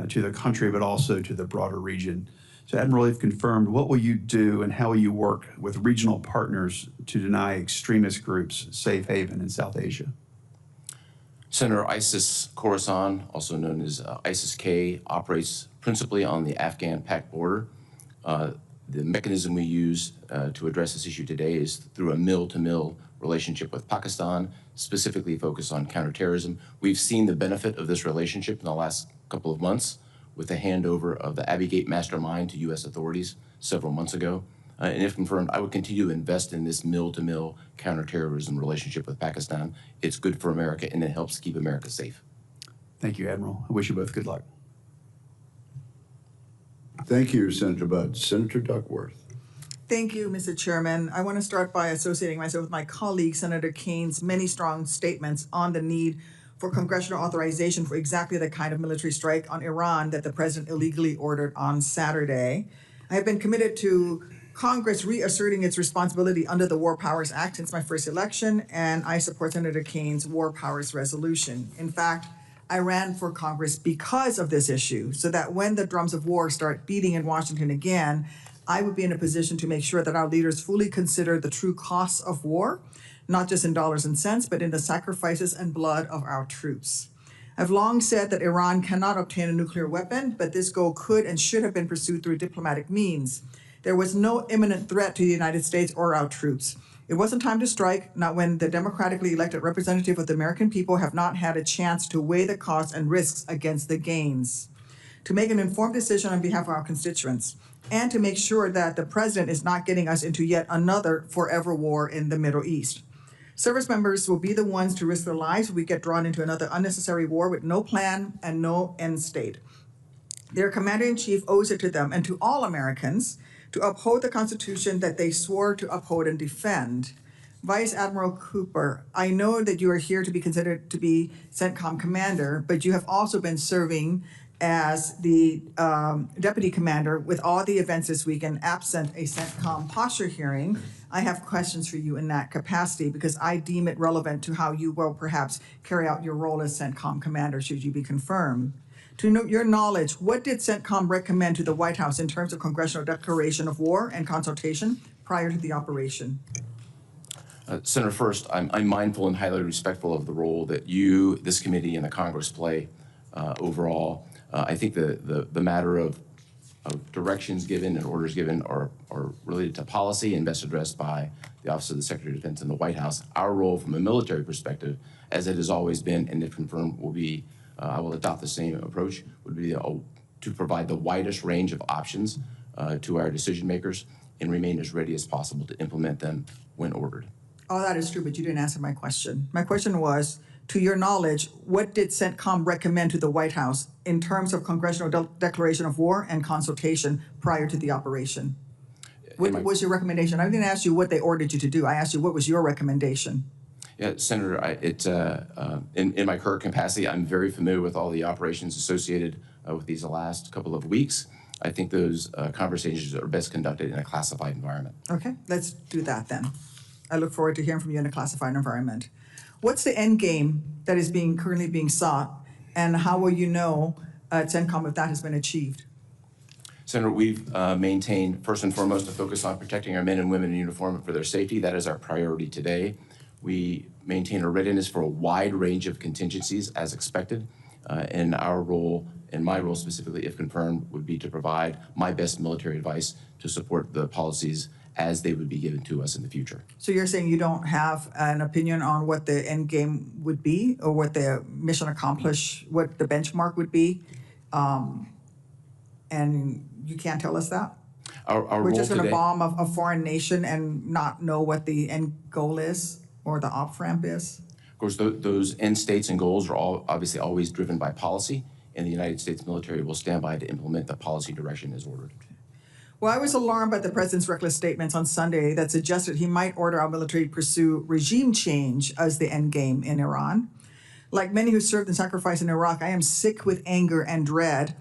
to the country, but also to the broader region. So Admiral, if confirmed, what will you do and how will you work with regional partners to deny extremist groups safe haven in South Asia? Senator, ISIS Khorasan, also known as ISIS-K, operates principally on the Afghan-Pak border. The mechanism we use to address this issue today is through a mill-to-mill relationship with Pakistan, specifically focused on counterterrorism. We've seen the benefit of this relationship in the last couple of months with the handover of the Abbey Gate mastermind to U.S. authorities several months ago. And if confirmed, I would continue to invest in this mill-to-mill counterterrorism relationship with Pakistan. It's good for America, and it helps keep America safe. Thank you, Admiral. I wish you both good luck. Thank you, Senator Budd. Senator Duckworth. Thank you, Mr. Chairman. I want to start by associating myself with my colleague, Senator Kane's many strong statements on the need for congressional authorization for exactly the kind of military strike on Iran that the president illegally ordered on Saturday. I have been committed to Congress reasserting its responsibility under the War Powers Act since my first election, and I support Senator Kane's War Powers resolution. In fact, I ran for Congress because of this issue, so that when the drums of war start beating in Washington again, I would be in a position to make sure that our leaders fully consider the true costs of war, not just in dollars and cents, but in the sacrifices and blood of our troops. I've long said that Iran cannot obtain a nuclear weapon, but this goal could and should have been pursued through diplomatic means. There was no imminent threat to the United States or our troops. It wasn't time to strike, not when the democratically elected representative of the American people have not had a chance to weigh the costs and risks against the gains, to make an informed decision on behalf of our constituents, and to make sure that the president is not getting us into yet another forever war in the Middle East. Service members will be the ones to risk their lives if we get drawn into another unnecessary war with no plan and no end state. Their commander-in-chief owes it to them and to all Americans to uphold the Constitution that they swore to uphold and defend. Vice Admiral Cooper, I know that you are here to be considered to be CENTCOM commander, but you have also been serving as the deputy commander with all the events this week, and absent a CENTCOM posture hearing. I have questions for you in that capacity because I deem it relevant to how you will perhaps carry out your role as CENTCOM commander should you be confirmed. To your knowledge, what did CENTCOM recommend to the White House in terms of congressional declaration of war and consultation prior to the operation? Senator, first, I'm mindful and highly respectful of the role that you, this committee, and the Congress play overall. I think the matter of directions given and orders given are related to policy and best addressed by the Office of the Secretary of Defense and the White House. Our role from a military perspective, as it has always been, and if confirmed, will be, I will adopt the same approach, would be to provide the widest range of options to our decision makers and remain as ready as possible to implement them when ordered. All that is true, but you didn't answer my question. My question was, to your knowledge, what did CENTCOM recommend to the White House in terms of congressional declaration of war and consultation prior to the operation? What was your recommendation? I didn't ask you what they ordered you to do. I asked you what was your recommendation. Yeah, Senator, in my current capacity, I'm very familiar with all the operations associated with these last couple of weeks. I think those conversations are best conducted in a classified environment. Okay, let's do that then. I look forward to hearing from you in a classified environment. What's the end game that is currently being sought, and how will you know at CENTCOM if that has been achieved? Senator, we've maintained, first and foremost, a focus on protecting our men and women in uniform for their safety. That is our priority today. We maintain a readiness for a wide range of contingencies as expected, and our role, and my role specifically, if confirmed, would be to provide my best military advice to support the policies as they would be given to us in the future. So you're saying you don't have an opinion on what the end game would be, or what the mission accomplished, what the benchmark would be, and you can't tell us that? We're just going to bomb a foreign nation and not know what the end goal is or the off-ramp is? Of course, those end states and goals are obviously always driven by policy, and the United States military will stand by to implement the policy direction as ordered. Well, I was alarmed by the president's reckless statements on Sunday that suggested he might order our military to pursue regime change as the end game in Iran. Like many who served and sacrificed in Iraq, I am sick with anger and dread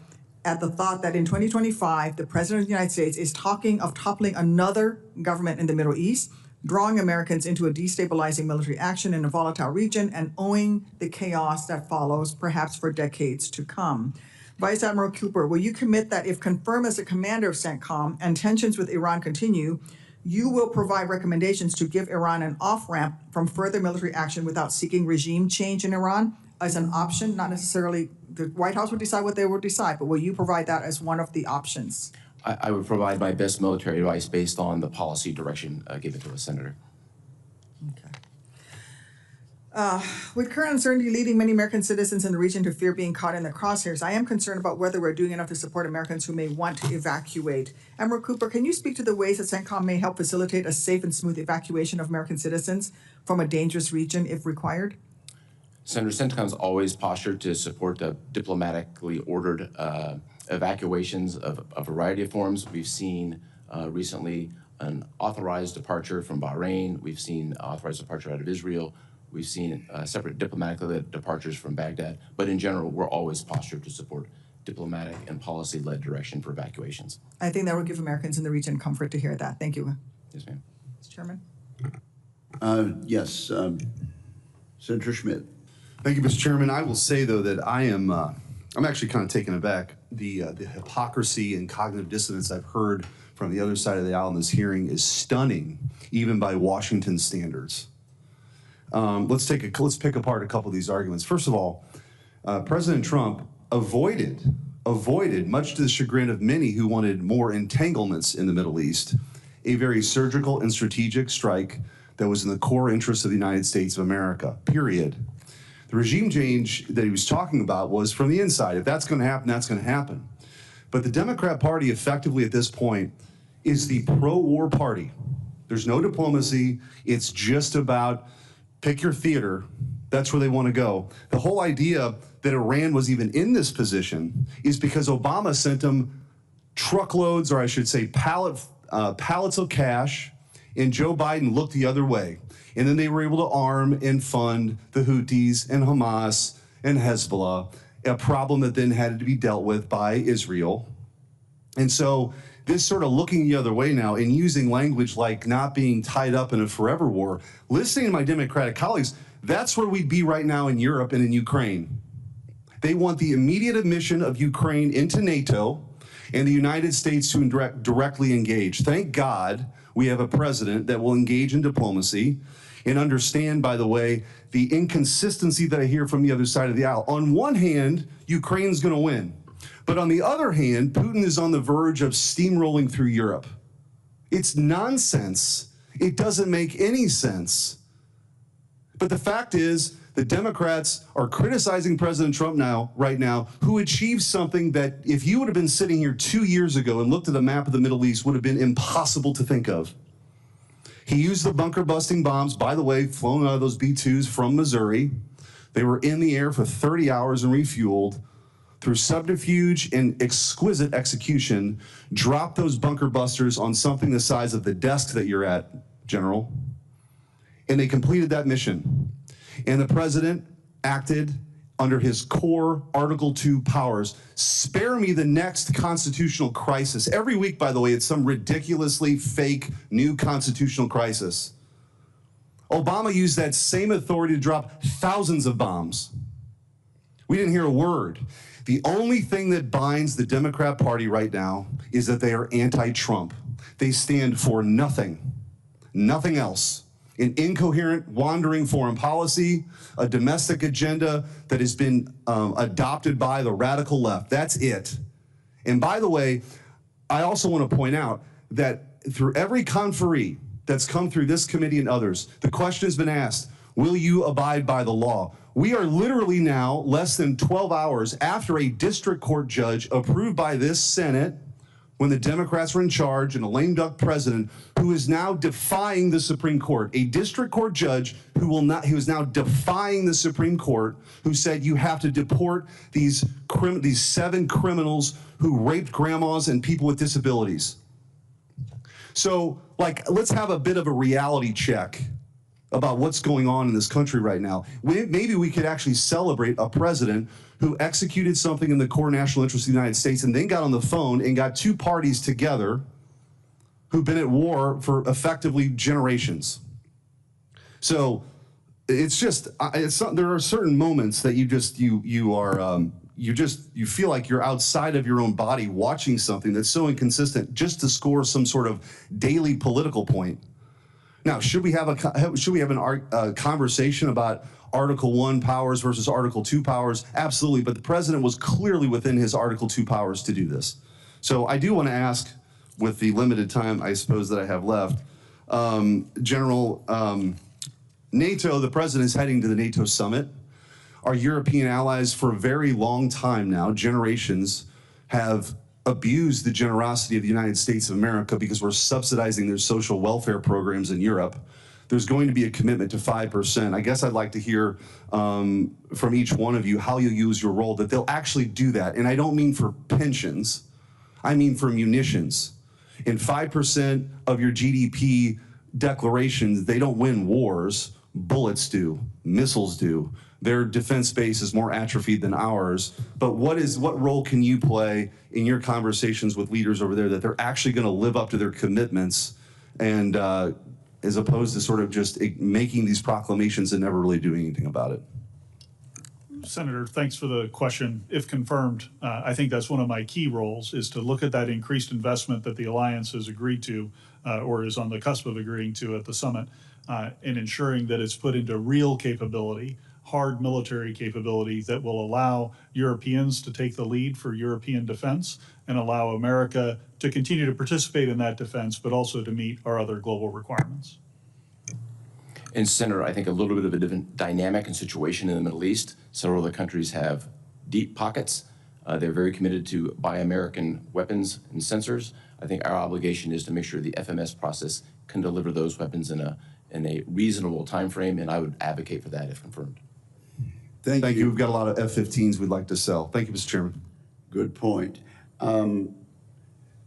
at the thought that in 2025, the president of the United States is talking of toppling another government in the Middle East, drawing Americans into a destabilizing military action in a volatile region, and owing the chaos that follows, perhaps for decades to come. Vice Admiral Cooper, will you commit that if confirmed as the commander of CENTCOM and tensions with Iran continue, you will provide recommendations to give Iran an off-ramp from further military action without seeking regime change in Iran as an option? Not necessarily the White House would decide what they would decide, but will you provide that as one of the options? I would provide my best military advice based on the policy direction given to us, Senator. With current uncertainty leading many American citizens in the region to fear being caught in the crosshairs, I am concerned about whether we're doing enough to support Americans who may want to evacuate. Admiral Cooper, can you speak to the ways that CENTCOM may help facilitate a safe and smooth evacuation of American citizens from a dangerous region if required? Senator, CENTCOM is always postured to support the diplomatically ordered evacuations of a variety of forms. We've seen recently an authorized departure from Bahrain. We've seen authorized departure out of Israel. We've seen separate diplomatic departures from Baghdad. But in general, we're always postured to support diplomatic and policy-led direction for evacuations. I think that will give Americans in the region comfort to hear that. Thank you. Yes, ma'am. Mr. Chairman? Yes, Senator Schmidt. Thank you, Mr. Chairman. I will say, though, that I'm actually kind of taken aback. The hypocrisy and cognitive dissonance I've heard from the other side of the aisle in this hearing is stunning, even by Washington standards. Let's pick apart a couple of these arguments. First of all, President Trump avoided, much to the chagrin of many who wanted more entanglements in the Middle East, a very surgical and strategic strike that was in the core interests of the United States of America, period. The regime change that he was talking about was from the inside. If that's going to happen, that's going to happen. But the Democrat Party effectively at this point is the pro-war party. There's no diplomacy. It's just about pick your theater. That's where they want to go. The whole idea that Iran was even in this position is because Obama sent them truckloads, or I should say pallets of cash, and Joe Biden looked the other way. And then they were able to arm and fund the Houthis and Hamas and Hezbollah, a problem that then had to be dealt with by Israel. And so this sort of looking the other way now and using language like not being tied up in a forever war, listening to my Democratic colleagues, that's where we'd be right now in Europe and in Ukraine. They want the immediate admission of Ukraine into NATO and the United States to directly engage. Thank God we have a president that will engage in diplomacy and understand, by the way, the inconsistency that I hear from the other side of the aisle. On one hand, Ukraine's going to win. But on the other hand, Putin is on the verge of steamrolling through Europe. It's nonsense. It doesn't make any sense. But the fact is, the Democrats are criticizing President Trump right now, who achieved something that if you would have been sitting here 2 years ago and looked at a map of the Middle East, would have been impossible to think of. He used the bunker-busting bombs, by the way, flown out of those B-2s from Missouri. They were in the air for 30 hours and refueled. Through subterfuge and exquisite execution, dropped those bunker busters on something the size of the desk that you're at, General. And they completed that mission. And the president acted under his core Article 2 powers. Spare me the next constitutional crisis. Every week, by the way, it's some ridiculously fake new constitutional crisis. Obama used that same authority to drop thousands of bombs. We didn't hear a word. The only thing that binds the Democrat Party right now is that they are anti-Trump. They stand for nothing, nothing else. An incoherent, wandering foreign policy, a domestic agenda that has been adopted by the radical left. That's it. And by the way, I also want to point out that through every conferee that's come through this committee and others, the question has been asked, will you abide by the law? We are literally now less than 12 hours after a district court judge approved by this Senate, when the Democrats were in charge, and a lame duck president who is now defying the Supreme Court, a district court judge who is now defying the Supreme Court, who said you have to deport these 7 criminals who raped grandmas and people with disabilities. So, like, let's have a bit of a reality check about what's going on in this country right now. Maybe we could actually celebrate a president who executed something in the core national interest of the United States and then got on the phone and got 2 parties together who've been at war for effectively generations. So it's just, there are certain moments that you feel like you're outside of your own body watching something that's so inconsistent just to score some sort of daily political point. Now, should we have a conversation about Article 1 powers versus Article 2 powers? Absolutely, but the president was clearly within his Article 2 powers to do this. So I do want to ask, with the limited time I suppose that I have left, General, NATO, the president is heading to the NATO summit. Our European allies for a very long time now, generations, have abused the generosity of the United States of America because we're subsidizing their social welfare programs in Europe. There's going to be a commitment to 5%. I guess I'd like to hear from each one of you how you'll use your role, that they'll actually do that. And I don't mean for pensions, I mean for munitions. And 5% of your GDP declarations, they don't win wars. Bullets do, missiles do. Their defense base is more atrophied than ours. But what role can you play in your conversations with leaders over there that they're actually going to live up to their commitments, and as opposed to sort of just making these proclamations and never really doing anything about it? Senator, thanks for the question. If confirmed, I think that's one of my key roles, is to look at that increased investment that the alliance has agreed to, or is on the cusp of agreeing to at the summit, and ensuring that it's put into real capability, hard military capability that will allow Europeans to take the lead for European defense and allow America to continue to participate in that defense, but also to meet our other global requirements. And Senator, I think a little bit of a different dynamic and situation in the Middle East. Several of the countries have deep pockets. They're very committed to buy American weapons and sensors. I think our obligation is to make sure the FMS process can deliver those weapons in a reasonable time frame, and I would advocate for that if confirmed. Thank you. We've got a lot of F-15s we'd like to sell. Thank you, Mr. Chairman. Good point.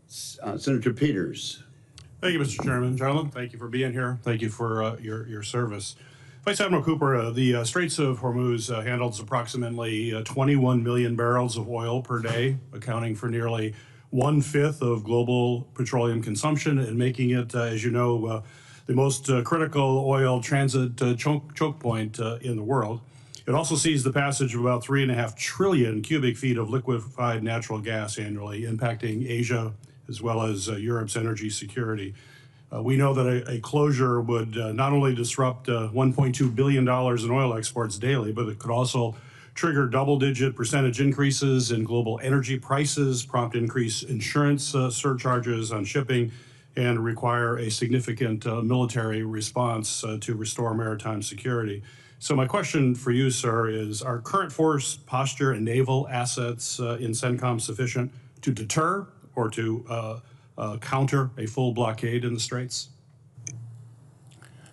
Senator Peters. Thank you, Mr. Chairman. Gentlemen, thank you for being here. Thank you for your service. Vice Admiral Cooper, the Straits of Hormuz handles approximately 21 million barrels of oil per day, accounting for nearly 1/5 of global petroleum consumption and making it, as you know, the most critical oil transit choke point in the world. It also sees the passage of about 3.5 trillion cubic feet of liquefied natural gas annually, impacting Asia as well as Europe's energy security. We know that a closure would not only disrupt $1.2 billion in oil exports daily, but it could also trigger double-digit percentage increases in global energy prices, prompt increased insurance surcharges on shipping, and require a significant military response to restore maritime security. So my question for you, sir, is are current force posture and naval assets in CENTCOM sufficient to deter or to counter a full blockade in the Straits?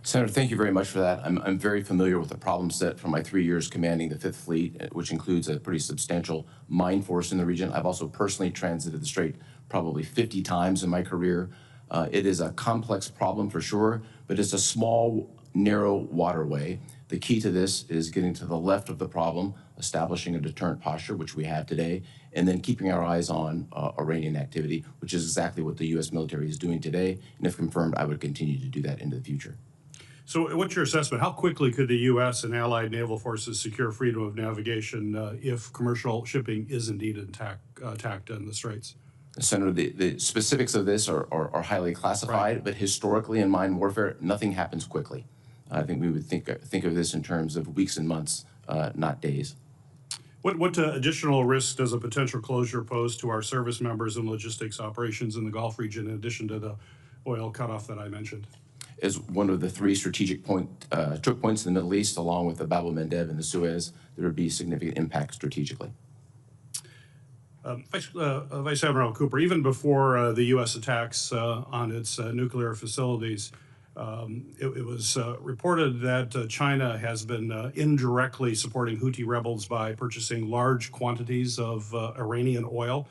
Senator, thank you very much for that. I'm very familiar with the problem set from my 3 years commanding the 5th Fleet, which includes a pretty substantial mine force in the region. I've also personally transited the Strait probably 50 times in my career. It is a complex problem for sure, but it's a small, narrow waterway The key to this is getting to the left of the problem, establishing a deterrent posture, which we have today, and then keeping our eyes on Iranian activity, which is exactly what the U.S. military is doing today. And if confirmed, I would continue to do that into the future. So what's your assessment? How quickly could the U.S. and allied naval forces secure freedom of navigation if commercial shipping is indeed attacked in the straits? Senator, the specifics of this are highly classified, but historically in mine warfare, nothing happens quickly. I think we would think of this in terms of weeks and months, not days. What additional risks does a potential closure pose to our service members and logistics operations in the Gulf region in addition to the oil cutoff that I mentioned? As one of the three strategic choke points in the Middle East, along with the Bab el-Mandeb and the Suez, there would be significant impact strategically. Vice Admiral Cooper, even before the U.S. attacks on its nuclear facilities, it was reported that China has been indirectly supporting Houthi rebels by purchasing large quantities of Iranian oil.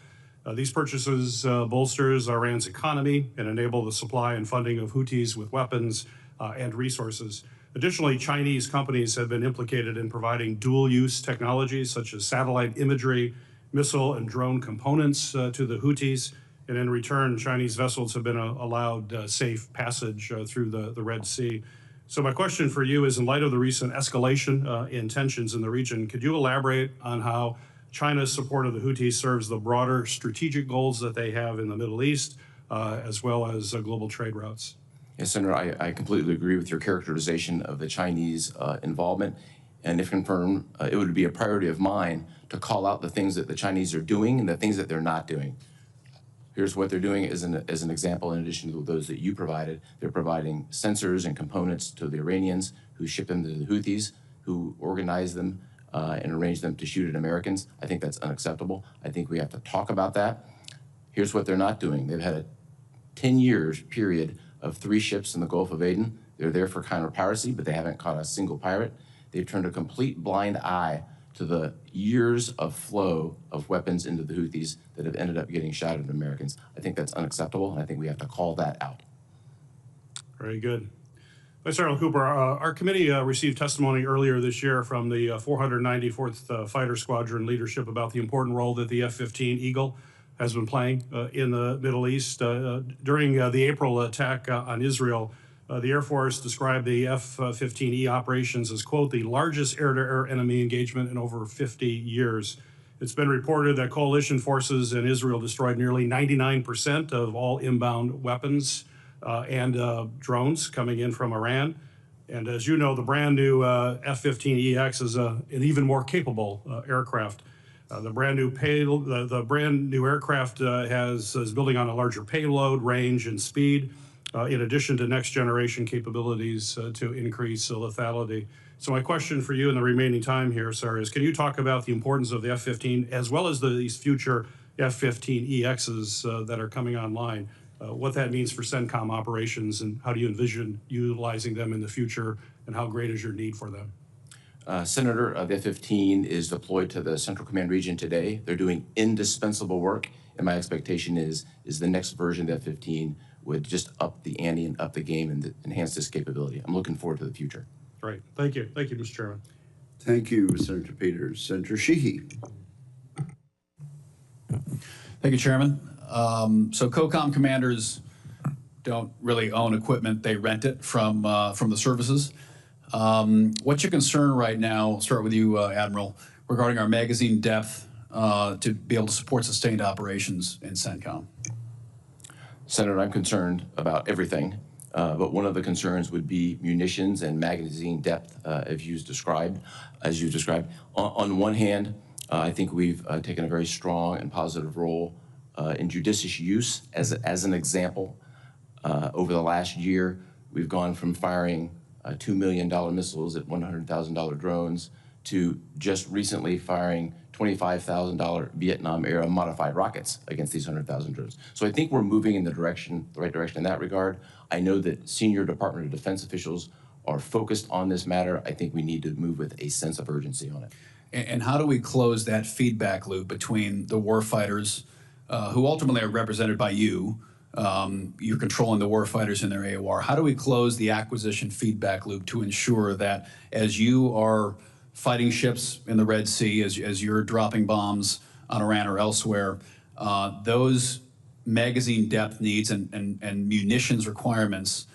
These purchases bolsters Iran's economy and enable the supply and funding of Houthis with weapons and resources. Additionally, Chinese companies have been implicated in providing dual-use technologies such as satellite imagery, missile and drone components to the Houthis, and in return, Chinese vessels have been allowed safe passage through the Red Sea. So my question for you is, in light of the recent escalation in tensions in the region, could you elaborate on how China's support of the Houthis serves the broader strategic goals that they have in the Middle East, as well as global trade routes? Yes, Senator, I completely agree with your characterization of the Chinese involvement. And if confirmed, it would be a priority of mine to call out the things that the Chinese are doing and the things that they're not doing. Here's what they're doing as an example, in addition to those that you provided. They're providing sensors and components to the Iranians, who ship them to the Houthis, who organize them and arrange them to shoot at Americans. I think that's unacceptable. I think we have to talk about that. Here's what they're not doing. They've had a 10 years period of 3 ships in the Gulf of Aden. They're there for counter-piracy, but they haven't caught a single pirate. They've turned a complete blind eye to the years of flow of weapons into the Houthis that have ended up getting shot at Americans. I think that's unacceptable, and I think we have to call that out. Very good. Vice Admiral Cooper, our committee received testimony earlier this year from the 494th Fighter Squadron leadership about the important role that the F-15 Eagle has been playing in the Middle East. During the April attack on Israel, the Air Force described the F-15E operations as, quote, the largest air-to-air enemy engagement in over 50 years. It's been reported that coalition forces in Israel destroyed nearly 99% of all inbound weapons and drones coming in from Iran. And as you know, the brand new F-15EX is an even more capable aircraft. The brand new aircraft is building on a larger payload, range, and speed, in addition to next generation capabilities to increase lethality. So my question for you in the remaining time here, sir, is can you talk about the importance of the F-15 as well as these future F-15EXs that are coming online, what that means for CENTCOM operations, and how do you envision utilizing them in the future, and how great is your need for them? Senator, the F-15 is deployed to the Central Command region today. They're doing indispensable work, and my expectation is the next version of the F-15 would just up the ante and up the game and enhance this capability. I'm looking forward to the future. Great. Thank you. Thank you, Mr. Chairman. Thank you, Senator Peters. Senator Sheehy. Thank you, Chairman. So COCOM commanders don't really own equipment. They rent it from the services. What's your concern right now, I'll start with you, Admiral, regarding our magazine depth to be able to support sustained operations in CENTCOM? Senator, I'm concerned about everything, but one of the concerns would be munitions and magazine depth, as you described. On one hand, I think we've taken a very strong and positive role in judicious use. As an example, over the last year, we've gone from firing $2 million missiles at $100,000 drones to just recently firing $25,000 Vietnam-era modified rockets against these 100,000 drones. So I think we're moving in the right direction in that regard. I know that senior Department of Defense officials are focused on this matter. I think we need to move with a sense of urgency on it. And how do we close that feedback loop between the war fighters, who ultimately are represented by you, You're controlling the warfighters in their AOR. How do we close the acquisition feedback loop to ensure that as you are fighting ships in the Red Sea, as you're dropping bombs on Iran or elsewhere, those magazine depth needs and munitions requirements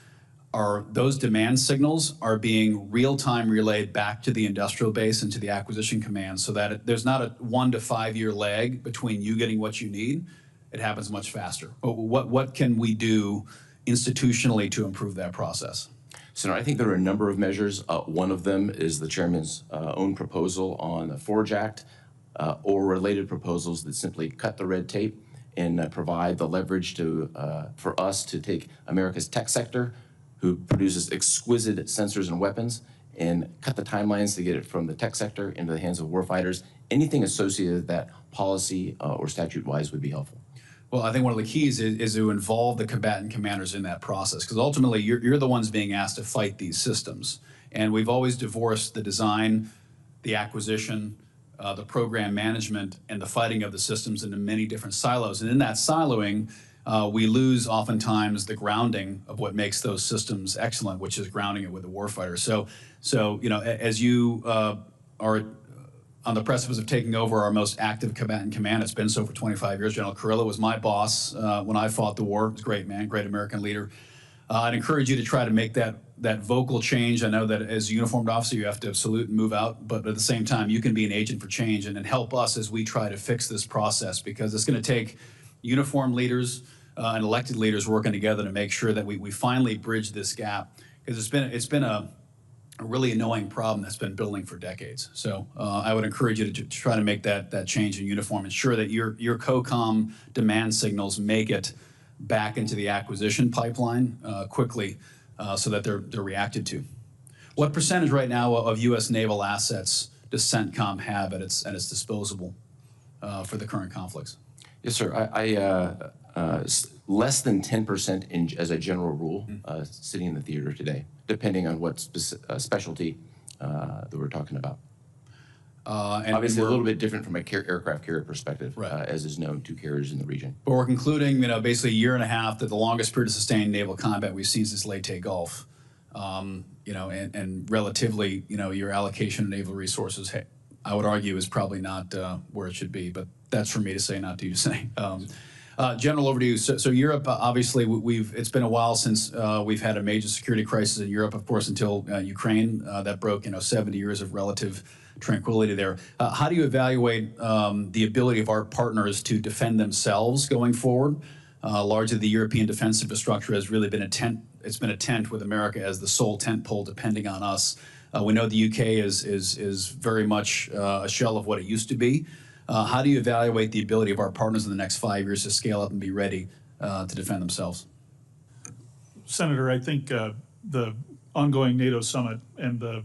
those demand signals are being real-time relayed back to the industrial base and to the acquisition command so that there's not a 1 to 5 year lag between you getting what you need. It happens much faster. What can we do institutionally to improve that process? Senator, I think there are a number of measures. One of them is the chairman's own proposal on the Forge Act or related proposals that simply cut the red tape and provide the leverage for us to take America's tech sector, who produces exquisite sensors and weapons, and cut the timelines to get it from the tech sector into the hands of warfighters. Anything associated with that policy or statute-wise would be helpful. Well, I think one of the keys is to involve the combatant commanders in that process, because ultimately you're the ones being asked to fight these systems. And we've always divorced the design, the acquisition, the program management, and the fighting of the systems into many different silos. And in that siloing, we lose oftentimes the grounding of what makes those systems excellent, which is grounding it with the warfighter. So as you are on the precipice of taking over our most active combatant command, it's been so for 25 years. General Carrillo was my boss when I fought the war. He was a great man, great American leader. I'd encourage you to try to make that vocal change. I know that as a uniformed officer, you have to salute and move out, but at the same time, you can be an agent for change and help us as we try to fix this process, because it's going to take uniformed leaders and elected leaders working together to make sure that we finally bridge this gap, because it's been a really annoying problem that's been building for decades. So I would encourage you to try to make that change in uniform, ensure that your COCOM demand signals make it back into the acquisition pipeline quickly so that they're reacted to. What percentage right now of U.S. naval assets does CENTCOM have at its disposal for the current conflicts? Yes, sir. Less than 10% as a general rule sitting in the theater today, depending on what specialty that we're talking about. And obviously a little bit different from a aircraft carrier perspective, right. As is known, 2 carriers in the region. But we're concluding, basically a year and a half, that the longest period of sustained naval combat we've seen since Leyte Gulf. And relatively, your allocation of naval resources, I would argue, is probably not where it should be. But that's for me to say, not to you to say. General, over to you. So Europe, obviously, it's been a while since we've had a major security crisis in Europe, of course, until Ukraine. That broke, 70 years of relative tranquility there. How do you evaluate the ability of our partners to defend themselves going forward? Largely, the European defense infrastructure has really been a tent with America as the sole tent pole, depending on us. We know the UK is very much a shell of what it used to be. How do you evaluate the ability of our partners in the next 5 years to scale up and be ready to defend themselves? Senator, I think the ongoing NATO summit and the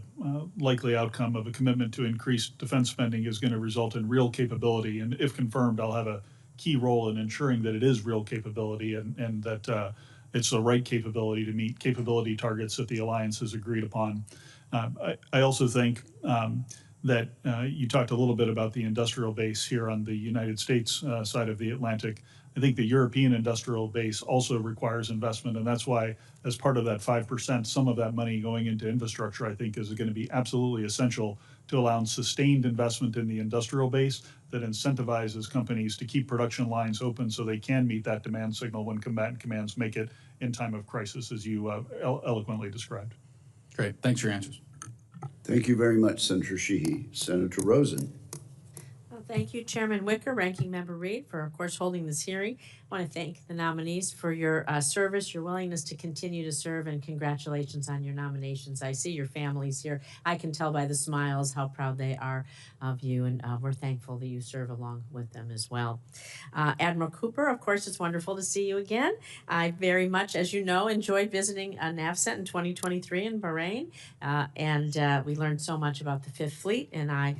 likely outcome of a commitment to increase defense spending is going to result in real capability. And if confirmed, I'll have a key role in ensuring that it is real capability and that it's the right capability to meet capability targets that the alliance has agreed upon. I also think that you talked a little bit about the industrial base here on the United States side of the Atlantic. I think the European industrial base also requires investment, and that's why, as part of that 5%, some of that money going into infrastructure, I think, is going to be absolutely essential to allow sustained investment in the industrial base that incentivizes companies to keep production lines open so they can meet that demand signal when combatant commands make it in time of crisis, as you eloquently described. Great. Thanks for your answers. Thank you very much, Senator Sheehy. Senator Rosen. Well, thank you, Chairman Wicker, Ranking Member Reed, for, of course, holding this hearing. I want to thank the nominees for your service, your willingness to continue to serve, and congratulations on your nominations. I see your families here. I can tell by the smiles how proud they are of you, and we're thankful that you serve along with them as well. Admiral Cooper, of course, it's wonderful to see you again. I very much, as you know, enjoyed visiting NAVCENT in 2023 in Bahrain, and we learned so much about the Fifth Fleet, and I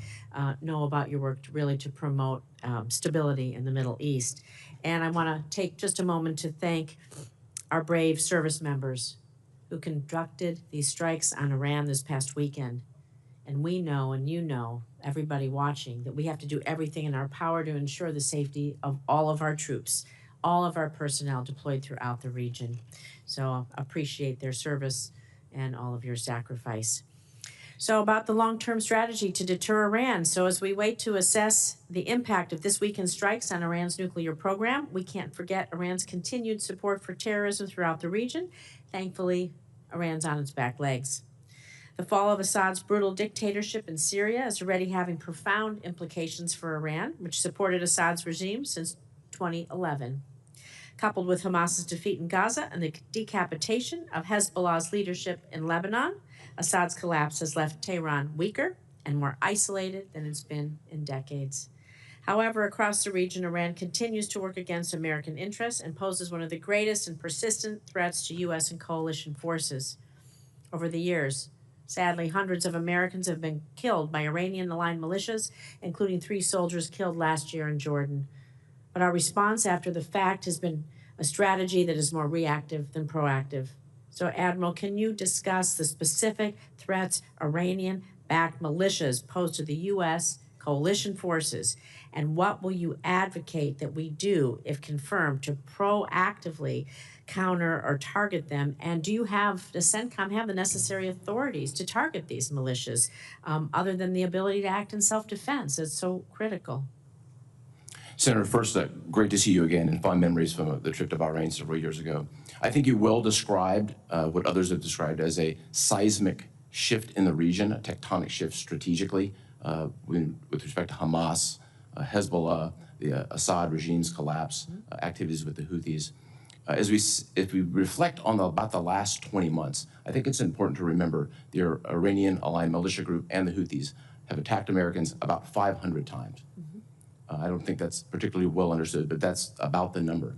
know about your work to promote stability in the Middle East. And I want to take just a moment to thank our brave service members who conducted these strikes on Iran this past weekend. And we know, and you know, everybody watching, that we have to do everything in our power to ensure the safety of all of our troops, all of our personnel deployed throughout the region. So appreciate their service and all of your sacrifice. So about the long-term strategy to deter Iran. So as we wait to assess the impact of this weekend's strikes on Iran's nuclear program, we can't forget Iran's continued support for terrorism throughout the region. Thankfully, Iran's on its back legs. The fall of Assad's brutal dictatorship in Syria is already having profound implications for Iran, which supported Assad's regime since 2011. Coupled with Hamas's defeat in Gaza and the decapitation of Hezbollah's leadership in Lebanon, Assad's collapse has left Tehran weaker and more isolated than it's been in decades. However, across the region, Iran continues to work against American interests and poses one of the greatest and persistent threats to U.S. and coalition forces. Over the years, sadly, hundreds of Americans have been killed by Iranian-aligned militias, including 3 soldiers killed last year in Jordan. But our response after the fact has been a strategy that is more reactive than proactive. So, Admiral, can you discuss the specific threats Iranian-backed militias pose to the U.S. coalition forces, and what will you advocate that we do, if confirmed, to proactively counter or target them? And does CENTCOM have the necessary authorities to target these militias, other than the ability to act in self-defense? It's so critical. Senator, first, great to see you again, and fond memories from the trip to Bahrain several years ago. I think you well described what others have described as a seismic shift in the region, a tectonic shift strategically with respect to Hamas, Hezbollah, the Assad regime's collapse, activities with the Houthis. If we reflect on about the last 20 months, I think it's important to remember the Iranian-aligned militia group and the Houthis have attacked Americans about 500 times. I don't think that's particularly well understood, but that's about the number.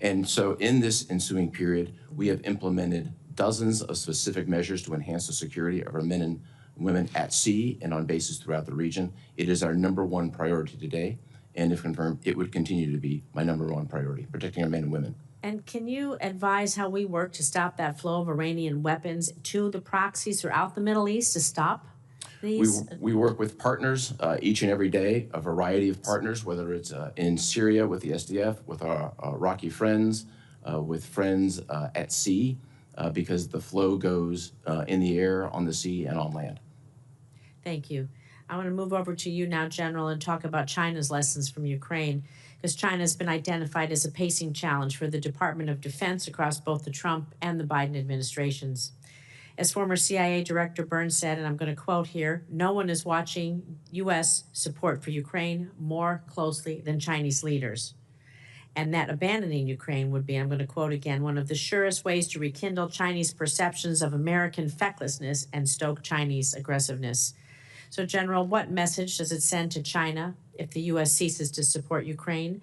And so in this ensuing period, we have implemented dozens of specific measures to enhance the security of our men and women at sea and on bases throughout the region. It is our #1 priority today, and if confirmed, it would continue to be my #1 priority, protecting our men and women. And can you advise how we work to stop that flow of Iranian weapons to the proxies throughout the Middle East, to stop these? We work with partners each and every day, a variety of partners, whether it's in Syria with the SDF, with our Iraqi friends, with friends at sea, because the flow goes in the air, on the sea, and on land. Thank you. I want to move over to you now, General, and talk about China's lessons from Ukraine, because China has been identified as a pacing challenge for the Department of Defense across both the Trump and the Biden administrations. As former CIA Director Burns said, and I'm going to quote here, "No one is watching U.S. support for Ukraine more closely than Chinese leaders." And that abandoning Ukraine would be, I'm going to quote again, "one of the surest ways to rekindle Chinese perceptions of American fecklessness and stoke Chinese aggressiveness." So, General, what message does it send to China if the U.S. ceases to support Ukraine?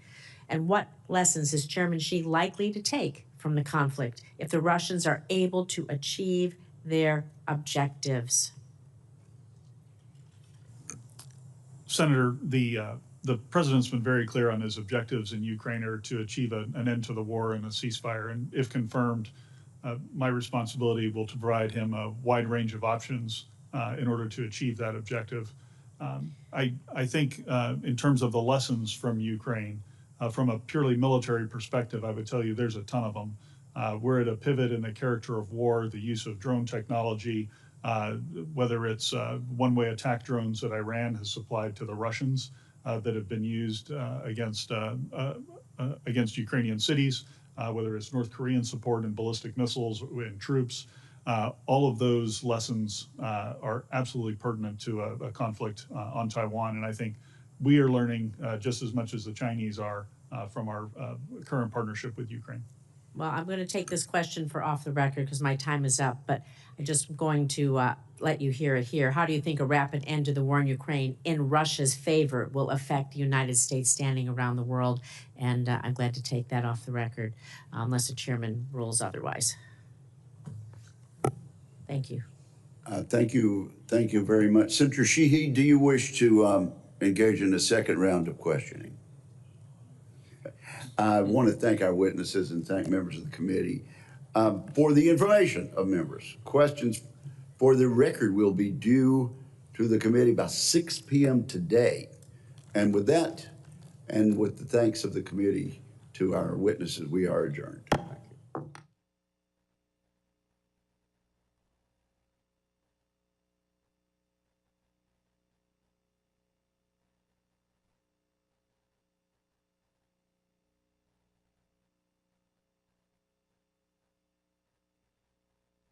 And what lessons is Chairman Xi likely to take from the conflict if the Russians are able to achieve their objectives? Senator, the president's been very clear on his objectives in Ukraine are to achieve an end to the war and a ceasefire. And if confirmed, my responsibility will to provide him a wide range of options in order to achieve that objective. I think in terms of the lessons from Ukraine, from a purely military perspective, I would tell you there's a ton of them. We're at a pivot in the character of war, the use of drone technology, whether it's one-way attack drones that Iran has supplied to the Russians that have been used against Ukrainian cities, whether it's North Korean support in ballistic missiles and troops. All of those lessons are absolutely pertinent to a conflict on Taiwan, and I think we are learning just as much as the Chinese are from our current partnership with Ukraine. Well, I'm going to take this question for off the record because my time is up, but I'm just going to let you hear it here. How do you think a rapid end to the war in Ukraine in Russia's favor will affect the United States standing around the world? And I'm glad to take that off the record, unless the chairman rules otherwise. Thank you. Thank you very much. Senator Sheehy, do you wish to engage in a second round of questioning? I want to thank our witnesses and thank members of the committee for the information of members. Questions for the record will be due to the committee by 6 p.m. today. And with that, and with the thanks of the committee To our witnesses, we are adjourned.